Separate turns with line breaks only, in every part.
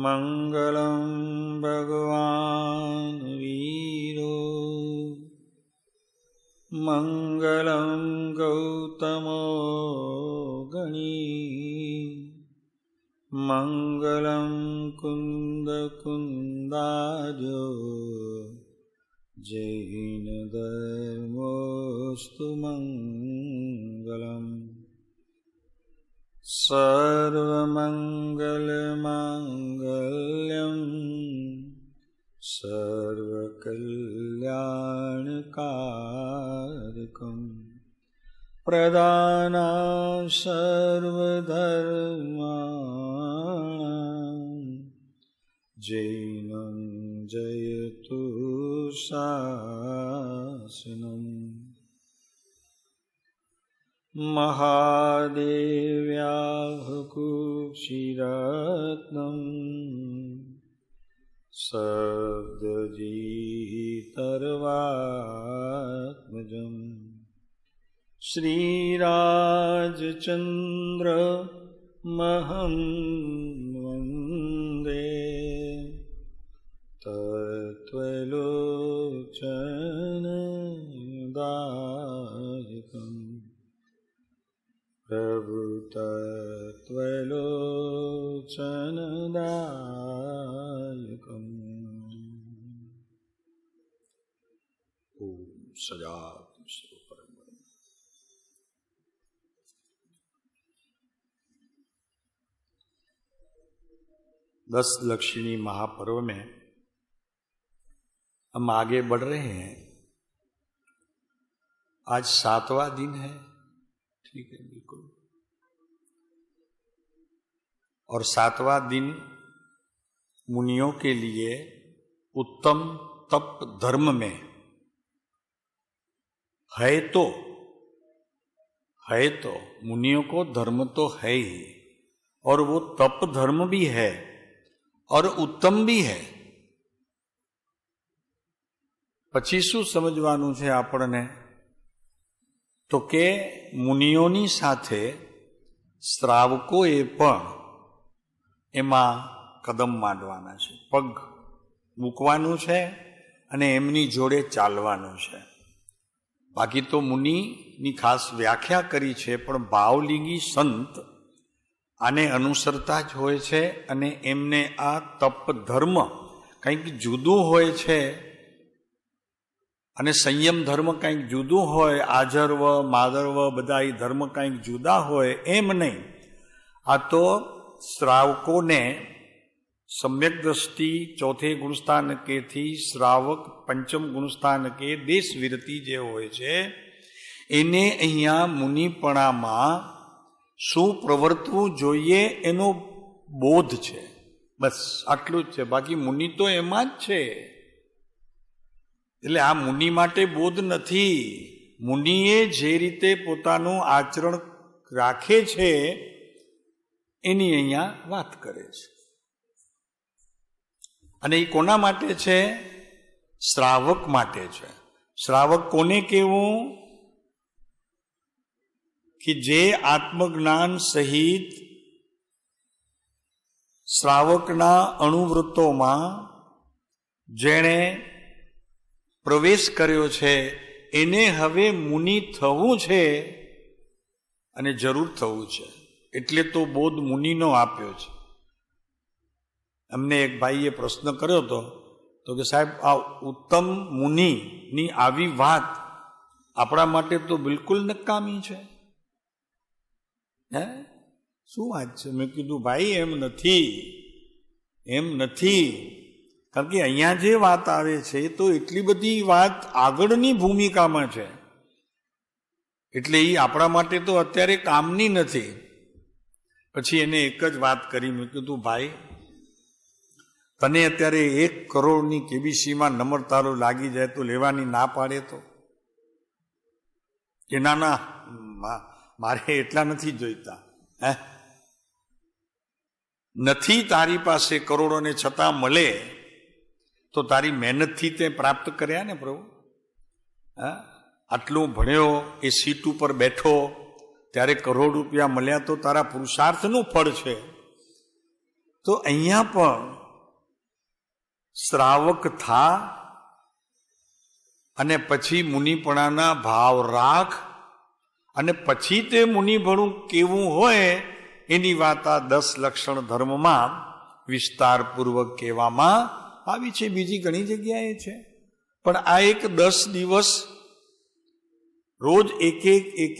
મંગલં ભગવાન વીરો મંગલં ગૌતમો ગણી મંગલં કુંદ કુંદાર્યો જૈન ધર્મોસ્તુ મંગલમ સર્વમંગલમાંગલ્યં સર્વકલ્યાણકારકં પ્રદાના સર્વધર્માણાં જૈનં જયતુ શાસનમ મહાદેવ્યાહ કુક્ષિરત્નમ સદ્દજીતર્વાત્મજં શ્રીરાજચંદ્ર મહં વંદે તત્વલોચનદાયકં પ્રભુ તત્વલોચનદાયકં. ઓમ સજાતુ પરમ. 10 लक्ष्मी महापर्व में हम आगे बढ़ रहे हैं. आज 7वां दिन है. ठीक है, बिल्कुल. और 7वां दिन मुनियों के लिए उत्तम तप धर्म में है. तो मुनियों को धर्म तो है ही, और वो तप धर्म भी है और उत्तम भी है. પછી શું સમજવાનું છે આપણને? તો કે મુનિઓની સાથે શ્રાવકોએ પણ એમાં કદમ માંડવાના છે, પગ મૂકવાનું છે અને એમની જોડે ચાલવાનું છે. બાકી તો મુનિની ખાસ વ્યાખ્યા કરી છે, પણ ભાવલિંગી સંત આને અનુસરતા જ હોય છે અને એમને આ તપ ધર્મ કંઈક જુદું હોય છે અને સંયમ ધર્મ કંઈક જુદું હોય. આજર્વ માદર્વ બધા એ ધર્મ કંઈક જુદા હોય એમ નહીં. આ તો શ્રાવકોને સમ્યક દ્રષ્ટિ ચોથે ગુણસ્થાન કેથી શ્રાવક પંચમ ગુણસ્થાન કે દેશ વિરતિ જે હોય છે એને અહીંયા મુનિપણામાં શું પ્રવર્તવું જોઈએ એનો બોધ છે. બસ આટલું જ છે. બાકી મુનિ તો એમાં જ છે. એટલે આ મુનિ માટે બોધ નથી. મુનિએ જે રીતે પોતાનું આચરણ રાખે છે એની અહીંયા વાત કરે છે. અને એ કોના માટે છે? શ્રાવક માટે છે. શ્રાવક કોને કહેવું? કે જે આત્મજ્ઞાન સહિત શ્રાવકના અણુવૃત્તોમાં જેણે પ્રવેશ કર્યો છે એને હવે મુનિ થવું છે અને જરૂર થવું છે. એટલે તો બોધ મુનિનો આપ્યો છે. અમને એક ભાઈએ પ્રશ્ન કર્યો હતો તો કે સાહેબ આ ઉત્તમ મુનિની આવી વાત આપણા માટે તો બિલકુલ નકામી છે. હે, શું વાત છે? મેં કીધું ભાઈ એમ નથી. કારણ કે અહીંયા જે વાત આવે છે તો એટલી બધી વાત આગળની ભૂમિકામાં છે, એટલે એ આપણા માટે તો અત્યારે કામની નથી. પછી એને એક જ વાત કરી. મેં કીધું ભાઈ તને અત્યારે 1 કરોડની કેબીસીમાં નંબર તારો લાગી જાય તો લેવાની ના પાડે તો? કે ના મારે એટલા નથી જોઈતા. હે, નથી તારી પાસે કરોડોને છતાં મળે તો તારી મહેનતથી તે પ્રાપ્ત કર્યા ને પ્રભુ. હા, આટલું ભણ્યો, એ સીટ ઉપર બેઠો, ત્યારે કરોડ રૂપિયા મળ્યા તો તારા પુરુષાર્થનું ફળ છે. તો અહીંયા પણ શ્રાવક થા અને પછી મુનિપણાના ભાવ રાખ અને પછી તે મુનિભણું કેવું હોય એની વાત આ 10 લક્ષણ ધર્મમાં વિસ્તારપૂર્વક કહેવામાં આવી છે. બીજી ઘણી જગ્યાએ છે, પણ આ એક 10 દિવસ રોજ એક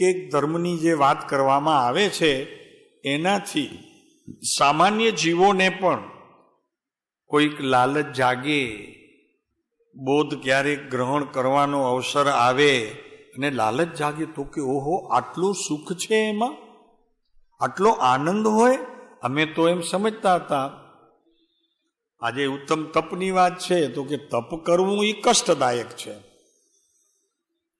એક ધર્મની જે વાત કરવામાં આવે છે એનાથી સામાન્ય જીવોને પણ કોઈક લાલચ જાગે, બોધ ક્યારેક ગ્રહણ કરવાનો અવસર આવે અને લાલચ જાગે તો કે ઓહો આટલું સુખ છે, એમાં આટલો આનંદ હોય. અમે તો એમ સમજતા હતા, આજે ઉત્તમ તપની વાત છે તો કે તપ કરવું એ કષ્ટદાયક છે,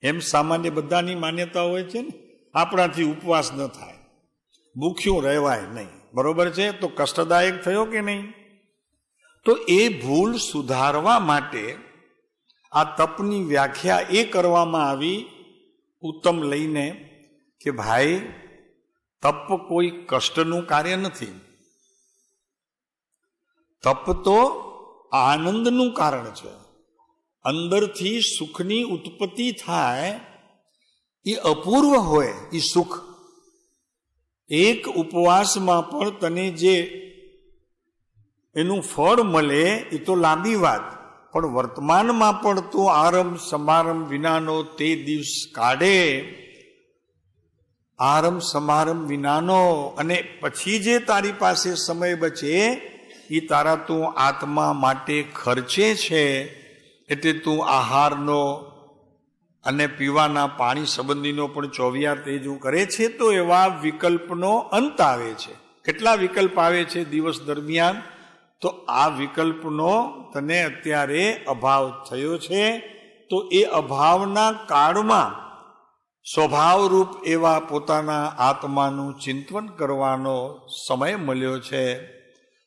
એમ સામાન્ય બધાની માન્યતા હોય છે ને. આપણાથી ઉપવાસ ન થાય, ભૂખ્યું રહેવાય નહીં, બરોબર છે, તો કષ્ટદાયક થયો કે નહીં? તો એ ભૂલ સુધારવા માટે આ તપની વ્યાખ્યા એ કરવામાં આવી ઉત્તમ લઈને કે ભાઈ તપ કોઈ કષ્ટનું કાર્ય નથી, તપ તો આનંદનું કારણ છે. અંદરથી સુખની ઉત્પત્તિ થાય એ અપૂર્વ હોય એ સુખ. એક ઉપવાસમાં પણ તને જે એનું ફળ મળે એ તો લાંબી વાત, પણ વર્તમાનમાં પણ તું આરંભ સમારંભ વિનાનો તે દિવસ કાઢે, આરંભ સમારંભ વિનાનો, અને પછી જે તારી પાસે સમય બચે એ તારા તું આત્મા માટે ખર્ચે છે. એટલે તું આહારનો અને પીવાના પાણી સંબંધીનો પણ 24 તેજું કરે છે. તો એવા વિકલ્પનો અંત આવે છે. કેટલા વિકલ્પ આવે છે દિવસ દરમિયાન? તો આ વિકલ્પનો તને અત્યારે અભાવ થયો છે. તો એ અભાવના કાળમાં સ્વભાવરૂપ એવા પોતાના આત્માનું ચિંતન કરવાનો સમય મળ્યો છે.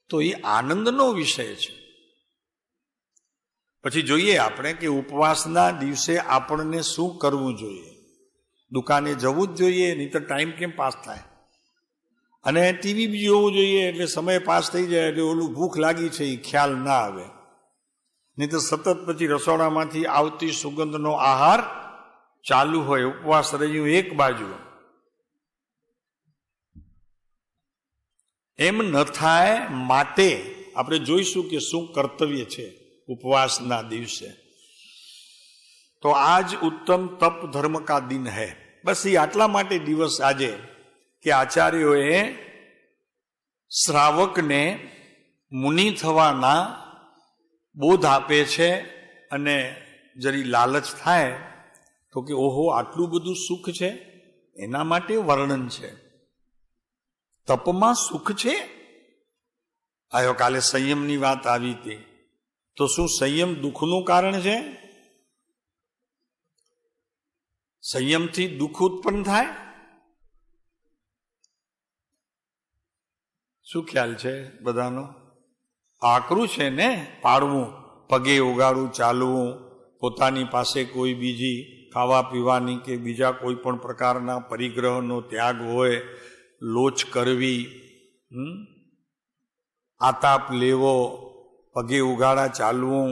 તો એ આનંદનો વિષય છે. પછી જોઈએ આપણે કે ઉપવાસના દિવસે આપણને શું કરવું જોઈએ. દુકાને જવું જ જોઈએ, નહીં તો ટાઈમ કેમ પાસ થાય? અને ટીવી બી જોવું જોઈએ, એટલે સમય પાસ થઈ જાય, એટલે ઓલું ભૂખ લાગી છે એ ખ્યાલ ના આવે. નહીં તો સતત પછી રસોડામાંથી આવતી સુગંધનો આહાર ચાલુ હોય, ઉપવાસ રહ્યું એક બાજુ. એમ ન થાય માટે આપણે જોઈશું કે શું કર્તવ્ય છે ઉપવાસના દિવસે. તો આજ ઉત્તમ તપ ધર્મ કા દિન હૈ. બસ એ આટલા માટે દિવસ આજે કે આચાર્યોએ શ્રાવકને મુનિ થવાના બોધ આપે છે, અને જરી લાલચ થાય તો કે ઓહો આટલું બધું સુખ છે, એના માટે વર્ણન છે. તપમાં સુખ છે. આયો કાલે સંયમની વાત આવી હતી, તો શું સંયમ દુઃખનું કારણ છે? સંયમથી દુઃખ ઉત્પન્ન થાય? શું ખ્યાલ છે બધાનો? આકરું છે ને પાડવું, પગે ઉગાડવું, ચાલવું, પોતાની પાસે કોઈ બીજી ખાવા પીવાની કે બીજા કોઈ પણ પ્રકારના પરિગ્રહનો ત્યાગ હોય, લોચ કરવી, આતાપ લેવો, પગે ઉગાડા ચાલવું,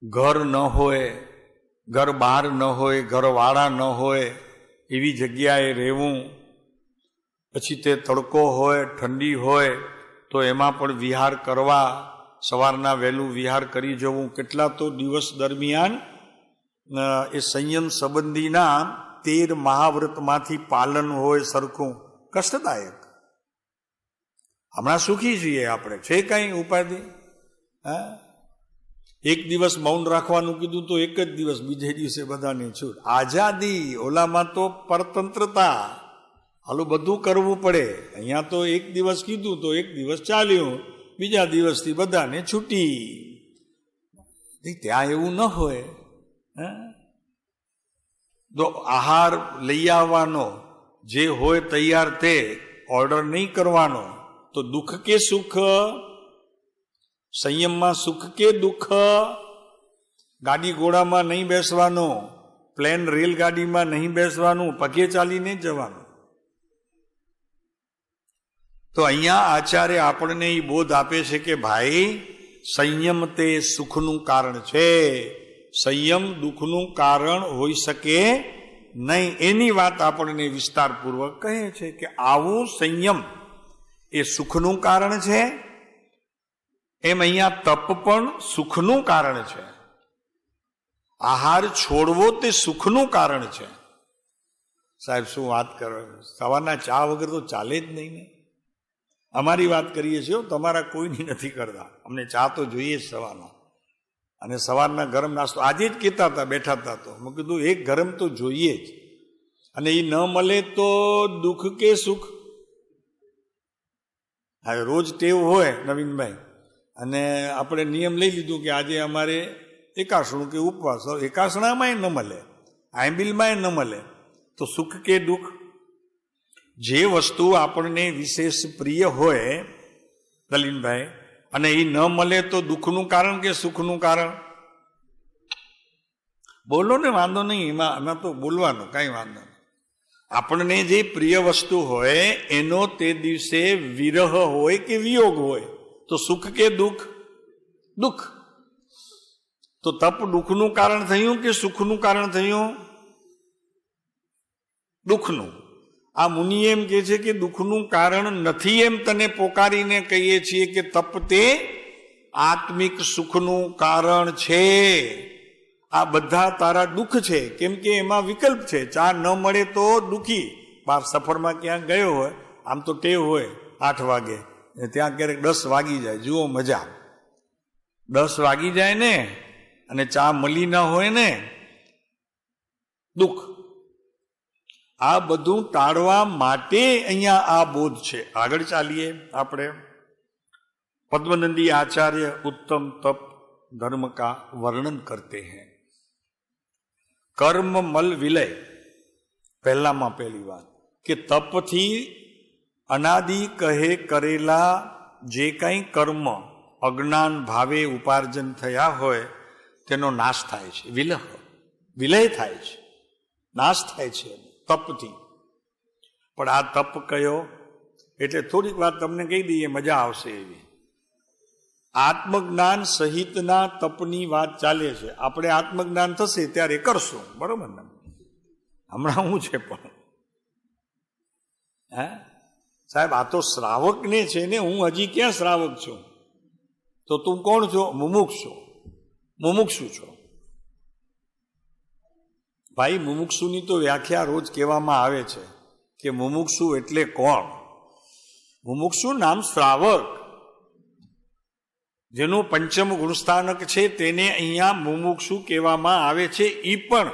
ઘર ન હોય, ઘર બહાર ન હોય, ઘરવાળા ન હોય એવી જગ્યાએ રહેવું, પછી તે તડકો હોય, ઠંડી હોય તો એમાં પણ વિહાર કરવા, સવારના વહેલું વિહાર કરી જવું. કેટલા તો દિવસ દરમિયાન એ સંયમ સંબંધીના 13 મહાવ્રતમાંથી પાલન હોય સરખું, કષ્ટદાયક. હમણાં સુખી છીએ આપણે, છે કઈ ઉપાધિ? હા, એક દિવસ મૌન રાખવાનું કીધું તો એક જ દિવસ, બીજે દિવસે બધાને છૂટ. આઝાદી. ઓલામાં તો પરતંત્રતા, હાલું બધું કરવું પડે. અહીંયા તો એક દિવસ કીધું તો એક દિવસ ચાલ્યું, બીજા દિવસથી બધાને છૂટી. ત્યાં એવું ન હોય. તો આહાર લઈ આવવાનો, જે હોય તૈયાર તે ઓર્ડર નહીં કરવાનો. તો દુઃખ કે સુખ? સંયમમાં સુખ કે દુઃખ? ગાડી ઘોડામાં નહીં બેસવાનું, પ્લેન રેલગાડીમાં નહીં બેસવાનું, પગે ચાલીને જવાનું. તો અહીંયા આચાર્ય આપણને એ બોધ આપે છે કે ભાઈ સંયમ તે સુખનું કારણ છે, સંયમ દુઃખનું કારણ હોઈ શકે નહીં. એની વાત આપણને વિસ્તારપૂર્વક કહે છે કે આવું સંયમ એ સુખનું કારણ છે, એમ અહીંયા તપ પણ સુખનું કારણ છે. આહાર છોડવો તે સુખનું કારણ છે. સાહેબ શું વાત કરો, સવારના ચા વગર તો ચાલે જ નહીં ને. અમારી વાત કરીએ છીએ, તમારા કોઈની નથી કરતા. અમને ચા તો જોઈએ જ સવારના, અને સવારના ગરમ નાસ્તો. આજે જ કહેતા હતા, બેઠા હતા તો મેં કીધું એક ગરમ તો જોઈએ જ, અને એ ન મળે તો દુઃખ કે સુખ. હવે રોજ ટેવ હોય નવીનભાઈ, અને આપણે નિયમ લઈ લીધું કે આજે અમારે એકાસણું કે ઉપવાસ. એકાસણામાંય ન મળે, આંબિલમાંય ન મળે, તો સુખ કે દુઃખ? જે વસ્તુ આપણને વિશેષ પ્રિય હોય દલીનભાઈ, અને એ ન મળે તો દુઃખનું કારણ કે સુખનું કારણ? બોલો ને, વાંધો નહીં, એમાં તો બોલવાનું કાંઈ વાંધો નહીં. આપણને જે પ્રિય વસ્તુ હોય એનો તે દિવસે વિરહ હોય કે વિયોગ હોય, તો સુખ કે દુઃખ? દુઃખ. તો તપ દુઃખનું કારણ થયું કે સુખનું કારણ થયું? દુઃખનું. આ મુનિ એમ કે છે કે દુઃખનું કારણ નથી, એમ તને પોકારીને કહીએ છીએ કે તપ તે આત્મિક સુખનું કારણ છે. આ બધા તારા દુઃખ છે, કેમ કે એમાં વિકલ્પ છે. ચા ન મળે તો દુઃખી. બહાર સફરમાં ક્યાંક ગયો હોય, આમ તો ટેવ હોય 8 વાગે, ત્યાં ક્યારેક 10 વાગી જાય. જુઓ મજા, 10 વાગી જાય ને અને ચા મળી ના હોય ને, દુઃખ. આ બધું ટાળવા માટે અહીંયા આ બોધ છે. આગળ ચાલીએ આપણે. पद्मनंदी आचार्य उत्तम तप धर्म का वर्णन करते हैं. कर्म मल विलय, पहला पहली बात कि तप थी अनादि कहे करेला जे कई कर्म अज्ञान भावे उपार्जन थया होय तेनो नाश थाय छे. विलय थाय छे, नाश थाय छे तपथी. पण आ तप कयो એટલે થોડીક વાત તમને કહી દઈએ, મજા આવશે એવી. આત્મજ્ઞાન સહિતના તપની વાત ચાલે છે. આપણે આત્મજ્ઞાન થશે ત્યારે કરશું, બરોબર ને? હમણાં હું છે પણ હે સાહેબ, આ તો શ્રાવકને છે ને, હું હજી ક્યાં શ્રાવક છું? તો તું કોણ છો? મુમુક્ષુ છો. ભાઈ, મુમુક્ષુની તો વ્યાખ્યા રોજ કહેવામાં આવે છે કે મુમુક્ષુ એટલે કોણ? મુમુક્ષુ નામ શ્રાવક, જેનું પંચમ ગુણસ્થાનક છે, તેને અહીંયા મુમુક્ષુ કહેવામાં આવે છે. ઈ પણ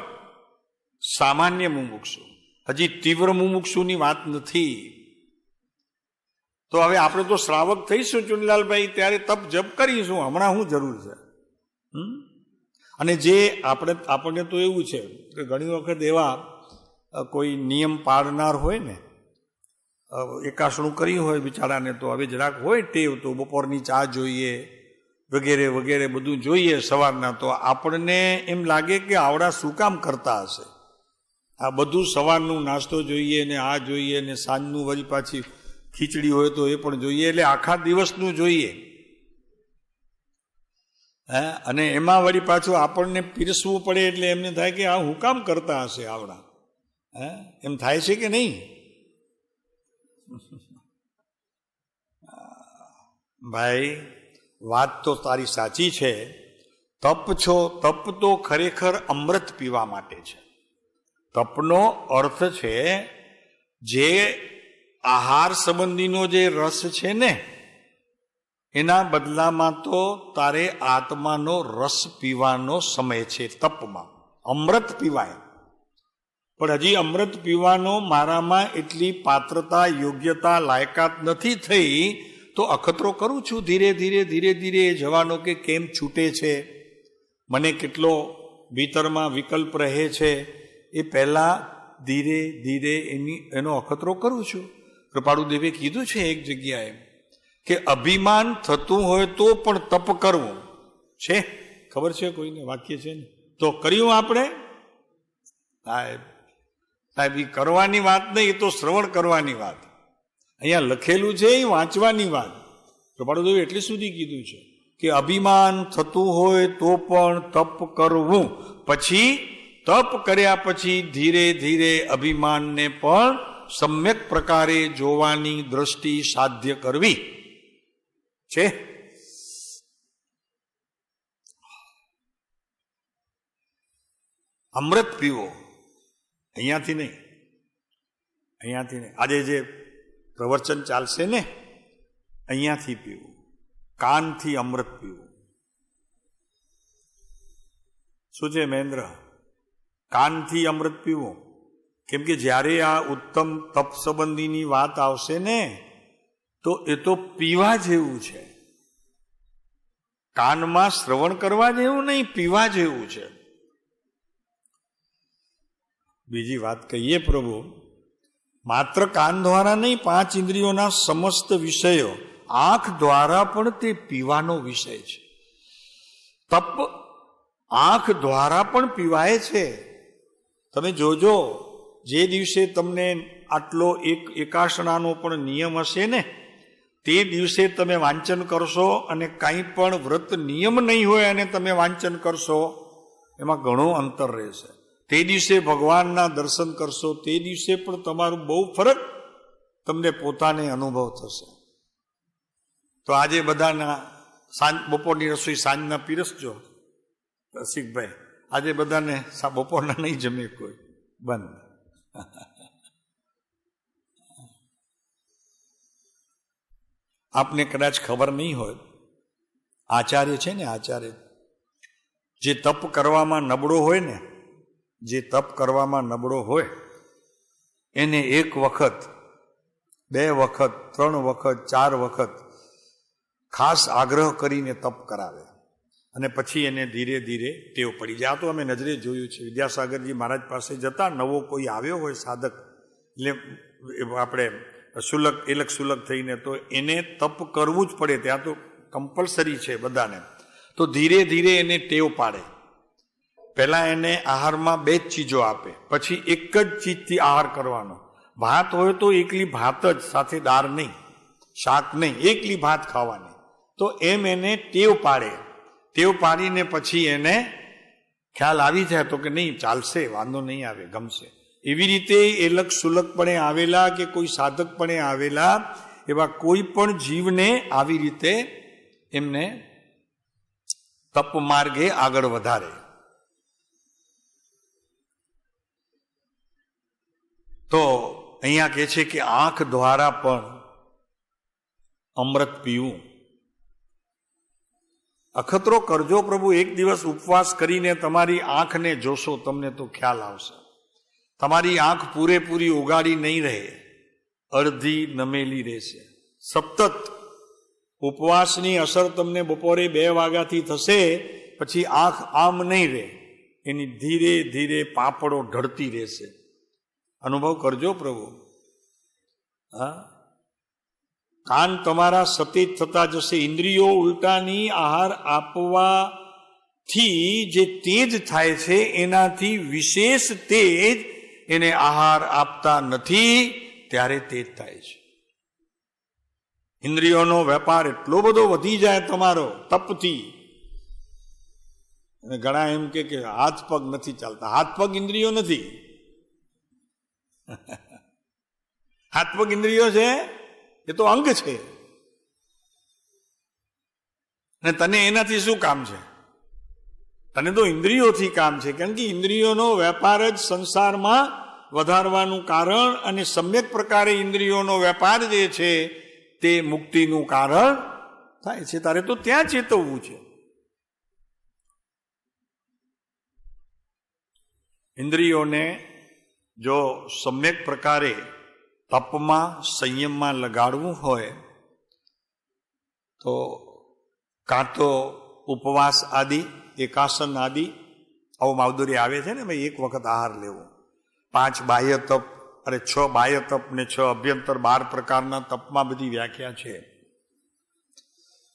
સામાન્ય મુમુક્ષુ, હજી તીવ્ર મુમુક્ષુની વાત નથી. તો હવે આપણે તો શ્રાવક થઈશું ચુનલાલભાઈ, ત્યારે તપ જપ કરીશું. હમણાં શું જરૂર છે? અને જે આપણને તો એવું છે કે ઘણી વખત એવા કોઈ નિયમ પાળનાર હોય ને, એકાસણું કર્યું હોય બિચારાને, તો હવે જરાક હોય ટેવ, તો બપોરની ચા જોઈએ વગેરે વગેરે બધું જોઈએ સવારના, તો આપણને એમ લાગે કે આવડા શું કામ કરતા હશે? આ બધું સવારનું નાસ્તો જોઈએ ને, આ જોઈએ ને, સાંજનું વળી પાછી ખીચડી હોય તો એ પણ જોઈએ, એટલે આખા દિવસનું જોઈએ. અને એમાં વળી પાછું આપણને પીરસવું પડે, એટલે એમને થાય કે આ હું કામ કરતા હશે આવડા. એમ થાય છે કે નહીં? ભાઈ, વાત તો તારી સાચી છે. તપ છો, તપ તો ખરેખર અમૃત પીવા માટે છે. તપનો અર્થ છે જે આહાર સંબંધીનો જે રસ છે ને, એના બદલામાં તો તારે આત્માનો રસ પીવાનો સમય છે. તપમાં અમૃત પીવાય, પણ હજી અમૃત પીવાનો મારામાં એટલી પાત્રતા, યોગ્યતા, લાયકાત નથી થઈ, તો અખતરો કરું છું. ધીરે ધીરે ધીરે ધીરે એ જવાનો કે કેમ છૂટે છે, મને કેટલો ભીતરમાં વિકલ્પ રહે છે, એ પહેલા ધીરે ધીરે એનો અખતરો કરું છું. કૃપાળુદેવે કીધું છે એક જગ્યાએ કે અભિમાન થતું હોય તો પણ તપ કરવું છે. ખબર છે કોઈને? વાક્ય છે ને? તો કર્યું આપણે? સાહેબ, એ કરવાની વાત નહીં, એ તો શ્રવણ કરવાની વાત. અહીંયા લખેલું છે એ વાંચવાની વાત. કૃપાળુદેવે એટલે સુધી કીધું છે કે અભિમાન થતું હોય તો પણ તપ કરવું, પછી તપ કર્યા પછી ધીરે ધીરે અભિમાનને પણ સમ્યક પ્રકારે જોવાની દ્રષ્ટિ સાધ્ય કરવી છે. અમૃત પીવો, અહીંયાથી નહીં, અહીંયાથી નહીં. આજે જે પ્રવચન ચાલશે ને અહીંયાથી પીવું, કાનથી અમૃત પીવું. શું છે મહેન્દ્ર? કાનથી અમૃત પીવું. કેમ કે જ્યારે આ ઉત્તમ તપ સંબંધીની વાત આવશે ને તો એ તો પીવા જેવું છે. કાનમાં શ્રવણ કરવા જેવું નહીં, પીવા જેવું છે. બીજી વાત કહીએ પ્રભુ, માત્ર કાન દ્વારા નહીં, 5 ઇન્દ્રિયોના સમસ્ત વિષયો આંખ દ્વારા પણ તે પીવાનો વિષય છે. તપ આંખ દ્વારા પણ પીવાય છે. તમે જોજો, જે દિવસે તમને આટલો એકાસણાનો પણ નિયમ હશે ને તે દિવસે તમે વાંચન કરશો, અને કાંઈ પણ વ્રત નિયમ નહીં હોય અને તમે વાંચન કરશો, એમાં ઘણું અંતર રહેશે. તે દિવસે ભગવાનના દર્શન કરશો, તે દિવસે પણ તમારું બહુ ફરક તમને પોતાને અનુભવ થશે. તો આજે બધાના બપોરની રસોઈ સાંજના પીરસજો રસિકભાઈ. આજે બધાને બપોરના નહીં જમે કોઈ, બંધ. આપને કદાચ ખબર નહીં હોય, આચાર્ય છે ને, આચાર્ય જે તપ કરવામાં નબળો હોય ને, જે તપ કરવામાં નબળો હોય એને 1 વખત, 2 વખત, 3 વખત, 4 વખત ખાસ આગ્રહ કરીને તપ કરાવે, અને પછી એને ધીરે ધીરે ટેવ પડી જાય. આ તો અમે નજરે જોયું છે. વિદ્યાસાગરજી મહારાજ પાસે જતા, નવો કોઈ આવ્યો હોય સાધક, એટલે આપણે શુલક એલક શુલક થઈને, તો એને તપ કરવું જ પડે. ત્યાં તો કમ્પલસરી છે બધાને. તો ધીરે ધીરે એને ટેવ પાડે. પહેલા એને આહારમાં 2 જ ચીજો આપે, પછી એક જ ચીજથી આહાર કરવાનો. ભાત હોય તો એકલી ભાત જ, સાથે દાળ નહીં, શાક નહીં, એકલી ભાત ખાવાની. તો એમ એને ટેવ પાડે. ટેવ પાડીને પછી એને ખ્યાલ આવી જાય તો કે નહીં ચાલશે, વાંધો નહીં આવે, ગમશે. એવી રીતે એલક સુલકપણે આવેલા કે કોઈ સાધકપણે આવેલા એવા કોઈ પણ જીવને આવી રીતે એમને તપ માર્ગે આગળ વધારે. તો અહીંયા કહે છે કે આંખ દ્વારા પણ અમૃત પીવું. અખતરો કરજો પ્રભુ. એક દિવસ ઉપવાસ કરીને તમારી આંખને જોશો, તમને તો ખ્યાલ આવશે. તમારી આંખ પૂરેપૂરી ઉગાડી નહીં રહે, અડધી નમેલી રહેશે. સતત ઉપવાસની અસર તમને બપોરે 2 વાગ્યાથી થશે, પછી આંખ આમ નહીં રહે, એની ધીરે ધીરે પાપડો ઢળતી રહેશે. અનુભવ કરજો પ્રભુ. હા, કાન તમારા સતેજ થતા જશે. ઇન્દ્રિયો ઉલટાની આહાર આપવાથી જે તેજ થાય છે એનાથી વિશેષ તેજ એને આહાર આપતા નથી ત્યારે તેજ થાય છે. ઇન્દ્રિયોનો વેપાર એટલો બધો વધી જાય તમારો તપથી. અને ઘણા એમ કે હાથ પગ નથી ચાલતા. હાથ પગ ઇન્દ્રિયો નથી. હાથ પગ ઇન્દ્રિયો છે, એ તો અંગ છે. અને તને એનાથી શું કામ છે? તને તો ઇન્દ્રિયોથી કામ છે. કારણ કે ઇન્દ્રિયોનો વેપાર જ સંસારમાં વધારવાનું કારણ, અને સમ્યક પ્રકારે ઇન્દ્રિયોનો વેપાર જે છે તે મુક્તિનું કારણ થાય છે. તારે તો ત્યાં ચેતવવું છે. ઇન્દ્રિયોને જો સમ્યક પ્રકારે તપમાં સંયમમાં લગાડવું હોય તો કાં તો ઉપવાસ આદિ, એકાસન આદિ, આવું માવદુરી આવે છે ને ભાઈ, 1 વખત આહાર લેવો. 5 બાહ્ય તપ, 6 બાહ્ય તપ ને 6 અભ્યંતર, 12 પ્રકારના તપમાં બધી વ્યાખ્યા છે.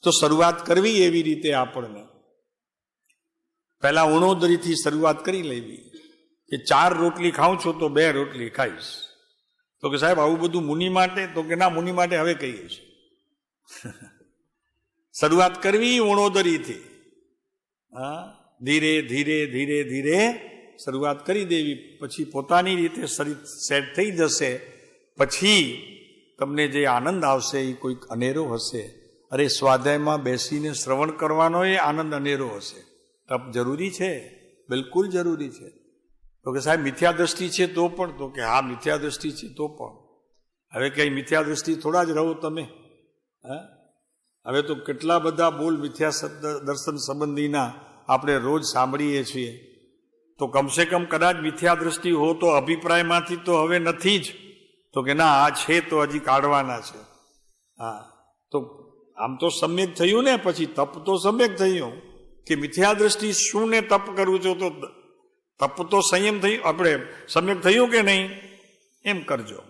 તો શરૂઆત કરવી એવી રીતે આપણને પહેલા ઉણોદરીથી શરૂઆત કરી લેવી કે 4 રોટલી ખાઉં છું તો 2 રોટલી ખાઈશ. તો કે સાહેબ આવું બધું મુનિ માટે? તો કે ના, મુનિ માટે હવે કહીએ છીએ. શરૂઆત કરવી ઓણોદરીથી. હા, ધીરે ધીરે ધીરે ધીરે શરૂઆત કરી દેવી, પછી પોતાની રીતે શરીર સેટ થઈ જશે. પછી તમને જે આનંદ આવશે એ કોઈક અનેરો હશે. અરે સ્વાધ્યાયમાં બેસીને શ્રવણ કરવાનો એ આનંદ અનેરો હશે. તપ જરૂરી છે, બિલકુલ જરૂરી છે. તો કે સાહેબ મિથ્યા દ્રષ્ટિ છે તો પણ? તો કે હા, મિથ્યા દ્રષ્ટિ છે તો પણ. હવે કઈ મિથ્યા દ્રષ્ટિ થોડા જ રહો તમે. હા, હવે તો કેટલા બધા બોલ મિથ્યા દર્શન સંબંધીના આપણે રોજ સાંભળીએ છીએ. તો કમસે કમ કદાચ મિથ્યા દ્રષ્ટિ હો તો અભિપ્રાયમાંથી તો હવે નથી જ. તો કે ના, આ છે તો હજી કાઢવાના છે. હા, તો આમ તો સમ્યક થયું ને, પછી તપ તો સમ્યક થયું કે મિથ્યા દ્રષ્ટિ શું ને તપ કરવું છો, તો તપ તો સંયમ થયું, આપણે સમ્યક થયું કે નહીં એમ કરજો.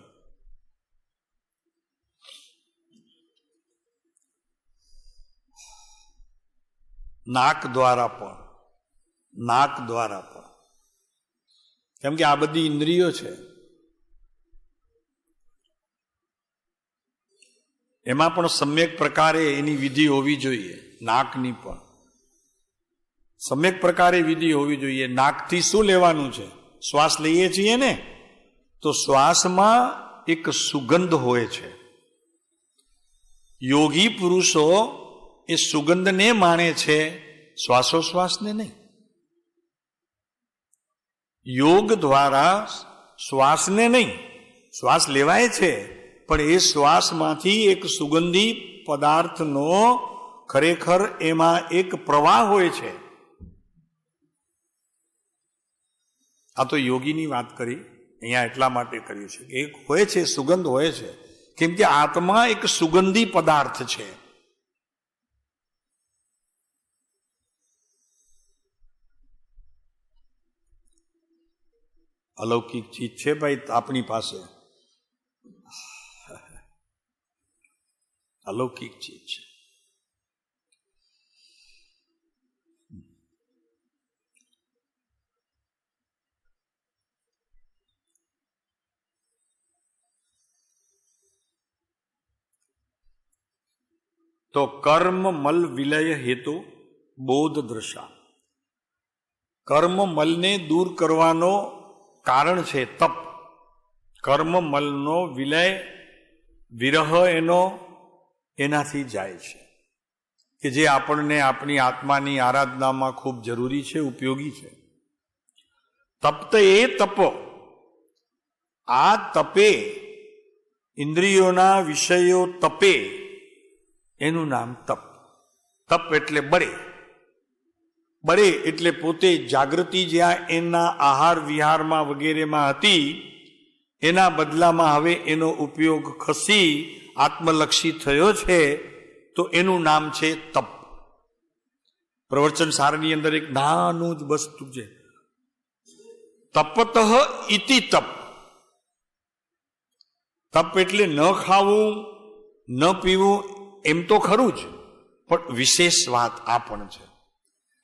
નાક દ્વારા પણ, કેમ કે આ બધી ઇન્દ્રિયો છે, એમાં પણ સમ્યક પ્રકારે એની વિધિ હોવી જોઈએ. નાકની પણ સમ્યક પ્રકારે વિધિ હોવી જોઈએ. નાકથી શું લેવાનું છે? શ્વાસ લઈએ છીએ ને, તો શ્વાસમાં એક સુગંધ હોય છે. યોગી પુરુષો એ સુગંધને માણે છે, શ્વાસોશ્વાસને નહીં. યોગ દ્વારા શ્વાસને નહીં, શ્વાસ લેવાય છે પણ એ શ્વાસમાંથી એક સુગંધી પદાર્થનો ખરેખર એમાં એક પ્રવાહ હોય છે. આ તો યોગીની વાત કરી, અહીંયા એટલા માટે કર્યું છે કે એક હોય છે, સુગંધ હોય છે, કેમ કે આત્મા એક સુગંધી પદાર્થ છે. અલૌકિક ચીજ છે ભાઈ આપણી પાસે, અલૌકિક ચીજ છે. તો કર્મ મલ વિલય હેતુ બોધ દ્રશા. કર્મ મલને દૂર કરવાનો કારણ છે તપ. કર્મ મલનો વિલય, વિરહ એનાથી જાય છે, કે જે આપણને આપણી આત્માની આરાધનામાં ખૂબ જરૂરી છે, ઉપયોગી છે. તપ્ત એ તપો, આ તપે, ઇન્દ્રિયોના વિષયો તપે, એનું નામ તપ. તપ એટલે બળે. બળે એટલે પોતે જાગૃતિ જ્યાં એના આહાર વિહારમાં વગેરેમાં હતી, એના બદલામાં હવે એનો ઉપયોગ ખસી આત્મલક્ષી થયો છે, તો એનું નામ છે તપ. પ્રવચન સારની અંદર એક નાનું જ વસ્તુ છે, તપતઃ ઇતિ તપ. તપ એટલે ન ખાવું, ન પીવું એમ તો ખરું જ, પણ વિશેષ વાત આ પણ છે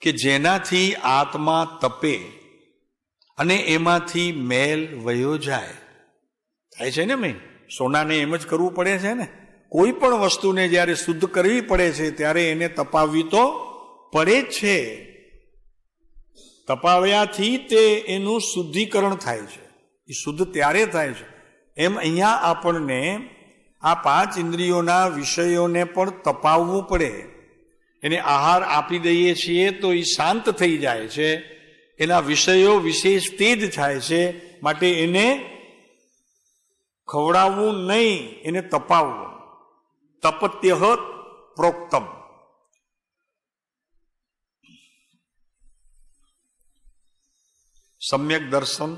કે જેનાથી આત્મા તપે અને એમાંથી મેલ વયો જાય. થાય છે ને મેં સોનાને એમ જ કરવું પડે છે ને. કોઈ પણ વસ્તુને જ્યારે શુદ્ધ કરવી પડે છે ત્યારે એને તપાવવી તો પડે જ છે. તપાવ્યાથી તે એનું શુદ્ધિકરણ થાય છે. એ શુદ્ધ ત્યારે થાય છે. એમ અહીંયા આપણને આ 5 ઇન્દ્રિયોના વિષયોને પણ તપાવવું પડે. એને આહાર આપી દઈએ છીએ તો એ શાંત થઈ જાય છે, એના વિષયો વિશેષ તેજ થાય છે, માટે એને ખવડાવવું નહીં, એને તપાવવું. તપત્ય પ્રોક્તમ. सम्यक दर्शन,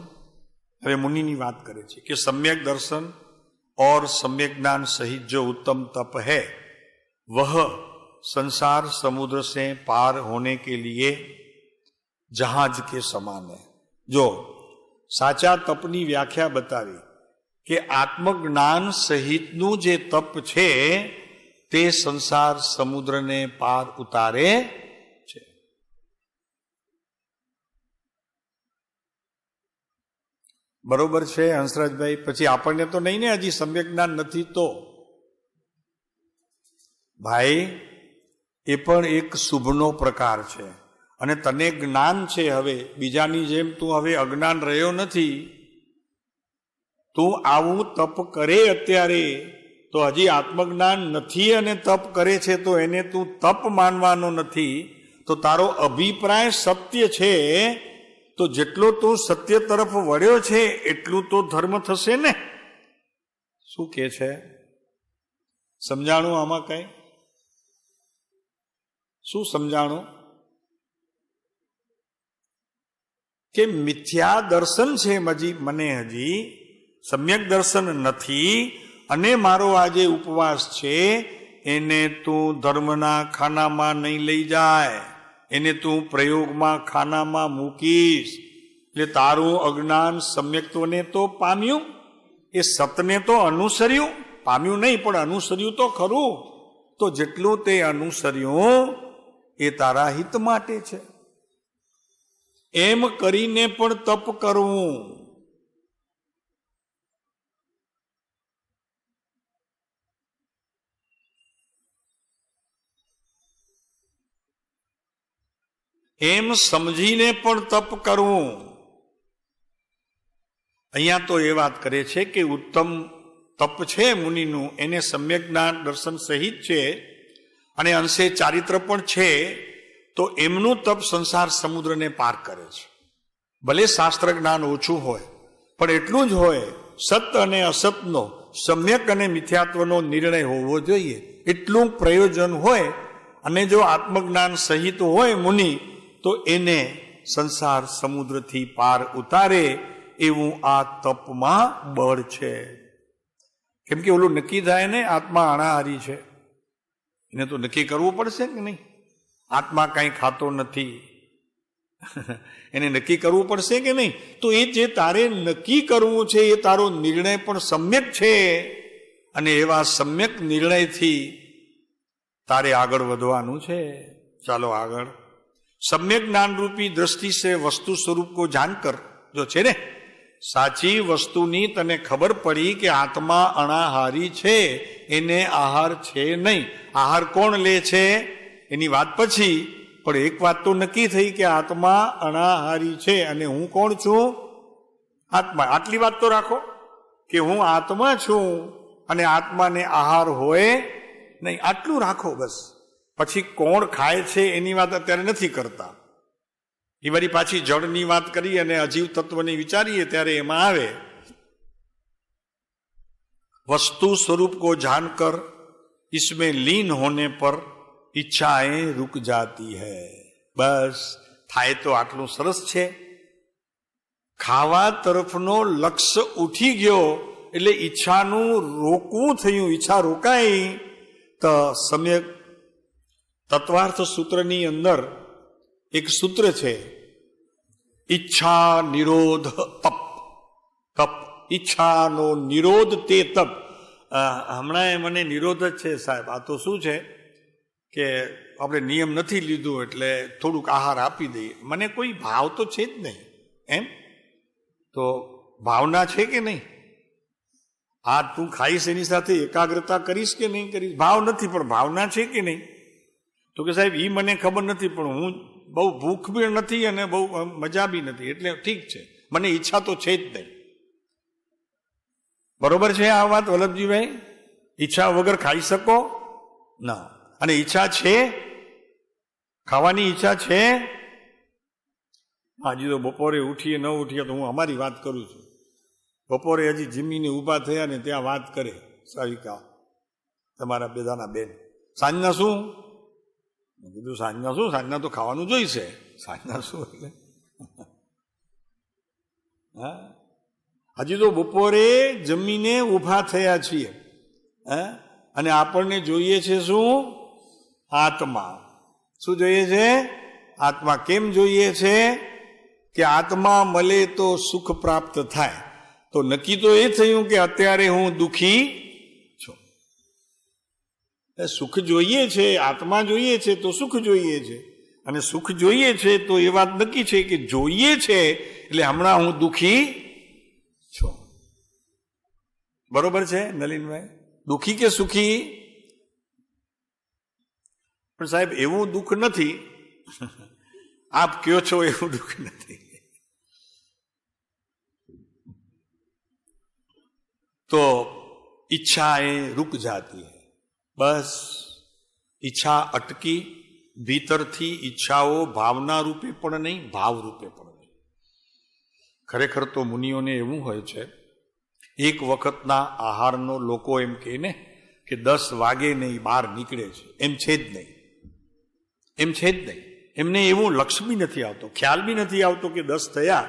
હવે મુનિની વાત કરે છે કે सम्यक दर्शन और सम्यक ज्ञान सहित जो उत्तम तप है वह संसार समुद्र से पार होने के लिए जहाज के समान है. जो સાચા તપની વ્યાખ્યા બતાવી કે આત્મજ્ઞાન સહિતનું જે તપ છે તે સંસાર સમુદ્રને પાર ઉતારે છે. બરોબર છે હંસરાજભાઈ? પછી આપણને તો નહીં ને, હજી સમ્યક જ્ઞાન નથી તો ભાઈ એ પણ એક શુભનો પ્રકાર છે. અને તને જ્ઞાન છે, હવે બીજાની જેમ તું હવે અજ્ઞાન રહ્યો નથી. તું આવું તપ કરે અત્યારે તો હજી આત્મજ્ઞાન નથી અને તપ કરે છે તો એને તું તપ માનવાનો નથી. તો તારો અભિપ્રાય સત્ય છે, તો જેટલો તું સત્ય તરફ વળ્યો છે એટલું તો ધર્મ થશે ને. શું કે છે? સમજાણું આમાં કઈ? શું સમજાણું? કે મિથ્યા દર્શન છે મને, હજી સમ્યક દર્શન નથી. અને મારો આજે ઉપવાસ છે એને તું ધર્મના ખાનામાં નહીં લઈ જાય, એને તું પ્રયોગમાં ખાનામાં મૂકીશ. એટલે તારું અજ્ઞાન સમ્યક્ત્વને તો પામ્યું, એ સતને તો અનુસર્યું, પામ્યું નહીં પણ અનુસર્યું તો ખરું. તો જેટલું તે અનુસર્યું એ તારા હિત માટે છે. એમ કરીને પણ તપ કરવું. એમ સમજીને પણ તપ કરવું. અહીંયા તો એ વાત કરે છે કે ઉત્તમ તપ છે મુનિનું, એને સમ્યક જ્ઞાન દર્શન સહિત છે અને અંશે ચારિત્ર પણ છે. તો એમનું તપ સંસાર સમુદ્રને પાર કરે છે. ભલે શાસ્ત્ર જ્ઞાન ઓછું હોય પણ એટલું જ હોય, સત અને અસતનો, સમ્યક અને મિથ્યાત્વનો નિર્ણય હોવો જોઈએ, એટલું પ્રયોજન હોય. અને જો આત્મજ્ઞાન સહિત હોય મુનિ, તો એને સંસાર સમુદ્રથી પાર ઉતારે એવું આ તપમાં બળ છે. કેમ કે ઓલું નક્કી થાય ને, આત્મા અણાહારી છે, એને તો નક્કી કરવું પડશે કે નહીં? આત્મા કાંઈ ખાતો નથી, એને નક્કી કરવું પડશે કે નહીં? તો એ જે તારે નક્કી કરવું છે એ તારો નિર્ણય પણ સમ્યક છે. અને એવા સમ્યક નિર્ણયથી તારે આગળ વધવાનું છે. ચાલો આગળ. સમ્યક જ્ઞાન રૂપી દ્રષ્ટિ સે વસ્તુ સ્વરૂપ કો જાણકર, જો છે ને સાચી વસ્તુની તને ખબર પડી કે આત્મા અણાહારી છે, એને આહાર છે નહીં. આહાર કોણ લે છે એની વાત પછી, પણ એક વાત તો નક્કી થઈ કે આત્મા અણાહારી છે અને હું કોણ છું? આત્મા. આટલી વાત તો રાખો કે હું આત્મા છું અને આત્માને આહાર હોય નહીં, આટલું રાખો બસ. પછી કોણ ખાય છે એની વાત અત્યારે નથી કરતા. એ વળી પાછી જળની વાત કરી અને અજીવ તત્વની વિચારીએ ત્યારે એમાં આવે વસ્તુ સ્વરૂપ કો જાનકર इसमें लीन होने पर ઈચ્છાએ રૂક જાતી હૈ. બસ થાય તો આટલું સરસ છે. ખાવા તરફનો લક્ષ્ય ઉઠી ગયો એટલે ઈચ્છાનું રોકવું થયું, ઈચ્છા રોકાઈ. તો સમ્યક તત્વાર્થ સૂત્રની અંદર એક સૂત્ર છે, ઈચ્છા નિરોધ તપ. તપ ઈચ્છાનો નિરોધ તે તપ. હમણાં મને નિરોધ જ છે સાહેબ. આ તો શું છે કે આપણે નિયમ નથી લીધું એટલે થોડુંક આહાર આપી દઈએ. મને કોઈ ભાવ તો છે જ નહીં, એમ તો ભાવના છે કે નહીં? આ તું ખાઈશ એની સાથે એકાગ્રતા કરીશ કે નહીં કરીશ? ભાવ નથી પણ ભાવના છે કે નહીં? તો કે સાહેબ એ મને ખબર નથી, પણ હું બહુ ભૂખ બી નથી અને બહુ મજા બી નથી, એટલે ઠીક છે, મને ઈચ્છા તો છે જ નહીં. બરોબર છે આ વાત વલ્લભજીભાઈ? ઈચ્છા વગર ખાઈ શકો ના. અને ઈચ્છા છે, ખાવાની ઈચ્છા છે. હજી તો બપોરે ઉઠીએ ન ઉઠીએ તો હું અમારી વાત કરું છું. બપોરે હજી જીમીને ઊભા થયા ને ત્યાં વાત કરે સાવિકા, તમારા બેદાના બેન, સાંજના શું? મેં કીધું સાંજના શું? સાંજના તો ખાવાનું જોઈશે. સાંજના શું એટલે હા, હજી તો બપોરે જમીને ઊભા થયા છીએ. અને આપણને જોઈએ છે શું? આત્મા. શું જોઈએ છે? આત્મા. કેમ જોઈએ છે? કે આત્મા મળે તો સુખ પ્રાપ્ત થાય. તો નક્કી તો એ થયું કે અત્યારે હું દુઃખી છું. સુખ જોઈએ છે, આત્મા જોઈએ છે તો સુખ જોઈએ છે. અને સુખ જોઈએ છે તો એ વાત નક્કી છે કે જોઈએ છે એટલે હમણાં હું દુઃખી બરોબર છે નલિનભાઈ? દુઃખી કે સુખી? પણ સાહેબ એવું દુઃખ નથી આપ કયો છો એવું દુઃખ નથી. तो इच्छाएं रुक जाती है. बस ઈચ્છા અટકી, ભીતરથી ઈચ્છાઓ ભાવના રૂપે પણ નહીં, ભાવ રૂપે પણ નહીં. ખરેખર તો મુનિઓને એવું હોય છે, એક વખતના આહારનો લોકો એમ કહે ને કે 10 વાગે નહીં બહાર નીકળે છે, એમ છે જ નહીં. એમ છે જ નહીં. એમને એવું લક્ષ્ય બી નથી આવતો, ખ્યાલ બી નથી આવતો કે 10 થયા,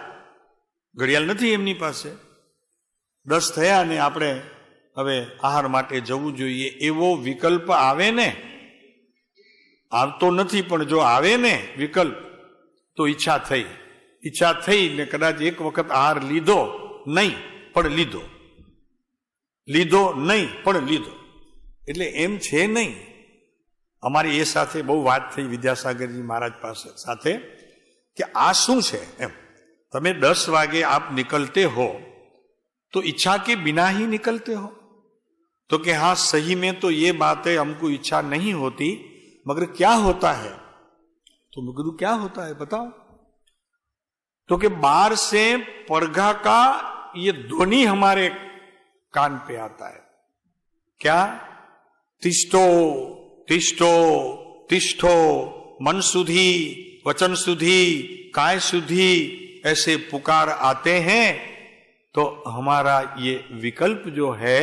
ઘડિયાળ નથી એમની પાસે. 10 થયા ને આપણે હવે આહાર માટે જવું જોઈએ એવો વિકલ્પ આવે ને, આવતો નથી પણ જો આવે ને વિકલ્પ તો ઈચ્છા થઈ ને કદાચ એક વખત આહાર લીધો નહીં પણ લીધો નહીં પણ લીધો. એટલે એમ છે નહીં. અમારી એ સાથે બહુ વાત થઈ વિદ્યાસાગરજી મહારાજ સાથે કે આ શું છે એમ, તમે 10 વાગે આપ निकलते हो तो इच्छा के बिना ही निकलते हो? तो कि हाँ सही में तो ये बात है, हमको इच्छा नहीं होती, मगर क्या होता है? तो मैं कहूं क्या होता है बताओ? तो कि बाहर से परघा का ये ध्वनि हमारे कान पे आता है. क्या? तिष्ठो तिष्ठो तिष्ठो, मन सुधी, वचन सुधी, काय सुधी, ऐसे पुकार आते हैं. तो हमारा ये विकल्प जो है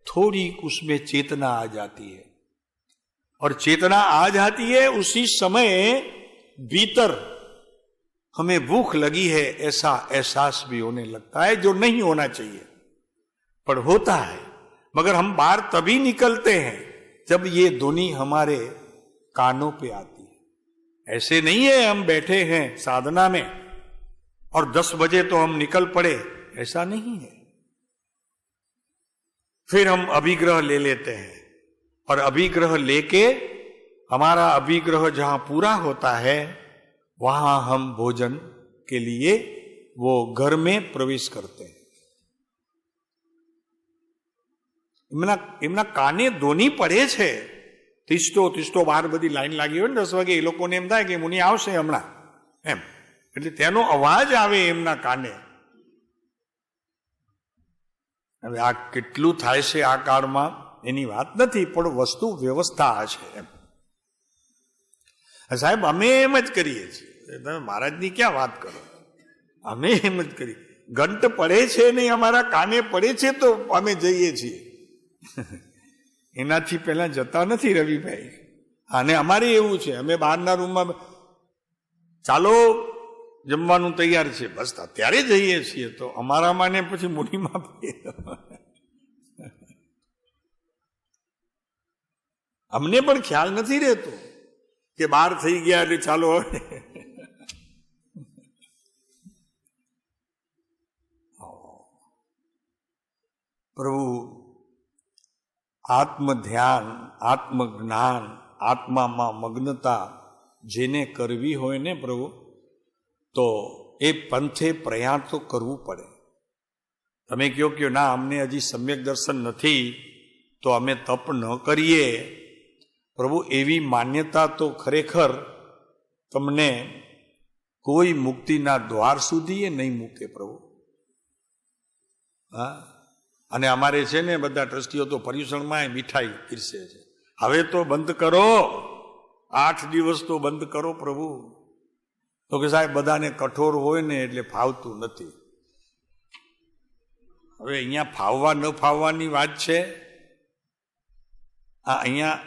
थोड़ी उसमें चेतना आ जाती है, और चेतना आ जाती है उसी समय भीतर हमें भूख लगी है ऐसा एहसास भी होने लगता है, जो नहीं होना चाहिए पर होता है. मगर हम बाहर तभी निकलते हैं जब ये ध्वनि हमारे कानों पे आती है. ऐसे नहीं है हम बैठे हैं साधना में और 10 बजे तो हम निकल पड़े, ऐसा नहीं है. फिर हम अभिग्रह ले लेते हैं, और अभिग्रह लेके हमारा अभिग्रह जहां पूरा होता है वहां हम भोजन के लिए वो घर में प्रवेश करते हैं. એમના કાને ધોની પડે છે, તિષ્ઠો તિષ્ઠો, બહાર બધી લાઈન લાગી હોય ને 10 વાગે, એ લોકોને એમ થાય કે મુનિ આવશે હમણાં એમ, એટલે તેનો અવાજ આવે એમના કાને. હવે આ કેટલું થાય છે આ કાળમાં એની વાત નથી, પણ વસ્તુ વ્યવસ્થા છે એમ. સાહેબ અમે એમ જ કરીએ છીએ, તમે મહારાજની ક્યાં વાત કરો, અમે એમ જ કરીએ. ઘંટ પડે છે નહીં, અમારા કાને પડે છે તો અમે જઈએ છીએ. એનાથી પહેલા જતા નથી રવિભાઈ. અને અમારે એવું છે, અમે બહારના રૂમમાં ચાલો જમવાનું તૈયાર છે, બસ ત્યારે જઈએ છીએ. તો અમારામાં ને પછી મુનિમાં અમને પણ ખ્યાલ નથી રહેતો કે બહાર થઈ ગયા એટલે ચાલો હવે. પ્રભુ આત્મ ધ્યાન, આત્મ જ્ઞાન, આત્મામાં મગ્નતા જેને કરવી હોય ને પ્રભુ, તો એ પંથે પ્રયાણ તો કરવું પડે. તમે કહો ના અમને હજી સમ્યક દર્શન નથી તો અમે તપ ન કરીએ. પ્રભુ એવી માન્યતા તો ખરેખર તમને કોઈ મુક્તિના દ્વાર સુધી એ નહીં મૂકે પ્રભુ. હા, અને અમારે છે ને બધા ટ્રસ્ટીઓ તો પર્યુષણમાં મીઠાઈ પીરસે છે. હવે તો બંધ કરો, 8 દિવસ તો બંધ કરો પ્રભુ. તો કે સાહેબ બધાને કઠોર હોય ને એટલે ફાવતું નથી. હવે અહીંયા ફાવવા ન ફાવવાની વાત છે. અહીંયા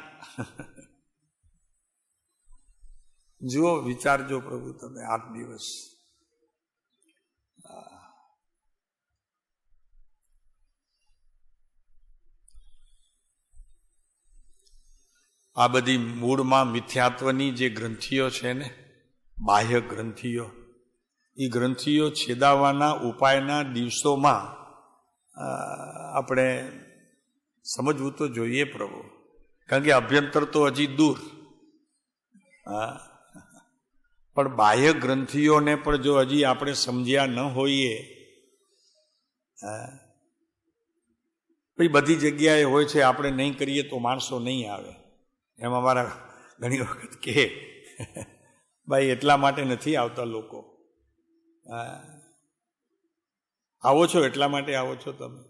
જુઓ, વિચારજો પ્રભુ તમે 8 દિવસ. આ બધી મૂળમાં મિથ્યાત્વની જે ગ્રંથિઓ છે ને, બાહ્ય ગ્રંથિઓ, એ ગ્રંથિઓ છેદાવાના ઉપાયના દિવસોમાં આપણે સમજવું તો જોઈએ પ્રભુ. કારણ કે અભ્યંતર તો હજી દૂર, પણ બાહ્ય ગ્રંથિઓને પણ જો હજી આપણે સમજ્યા ન હોઈએ ભાઈ બધી જગ્યાએ હોય છે, આપણે નહીં કરીએ તો માણસો નહીં આવે. એમ અમારા ઘણી વખત કહે ભાઈ એટલા માટે નથી આવતા લોકો. આવો છો એટલા માટે આવો છો, તમે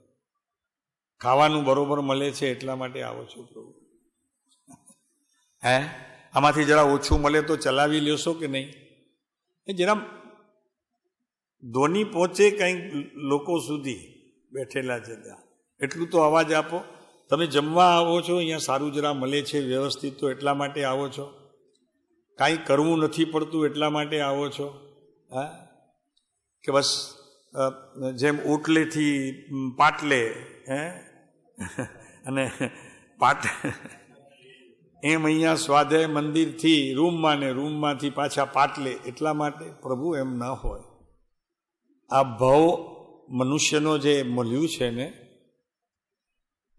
ખાવાનું બરોબર મળે છે એટલા માટે આવો છો પ્રભુ. આમાંથી જરા ઓછું મળે તો ચલાવી લેશો કે નહીં? જરા ધ્વનિ પહોંચે કંઈક લોકો સુધી બેઠેલા છે ત્યાં, એટલું તો અવાજ આપો. તમે જમવા આવો છો, અહીંયા સારું જરા મળે છે વ્યવસ્થિત, તો એટલા માટે આવો છો. કાંઈ કરવું નથી પડતું એટલા માટે આવો છો. કે બસ જેમ ઓટલેથી પાટલે અને એમ અહીંયા સ્વાધ્યાય મંદિરથી રૂમમાં ને રૂમમાંથી પાછા પાટલે, એટલા માટે પ્રભુ એમ ન હોય. આ ભાવ મનુષ્યનો જે મળ્યું છે ને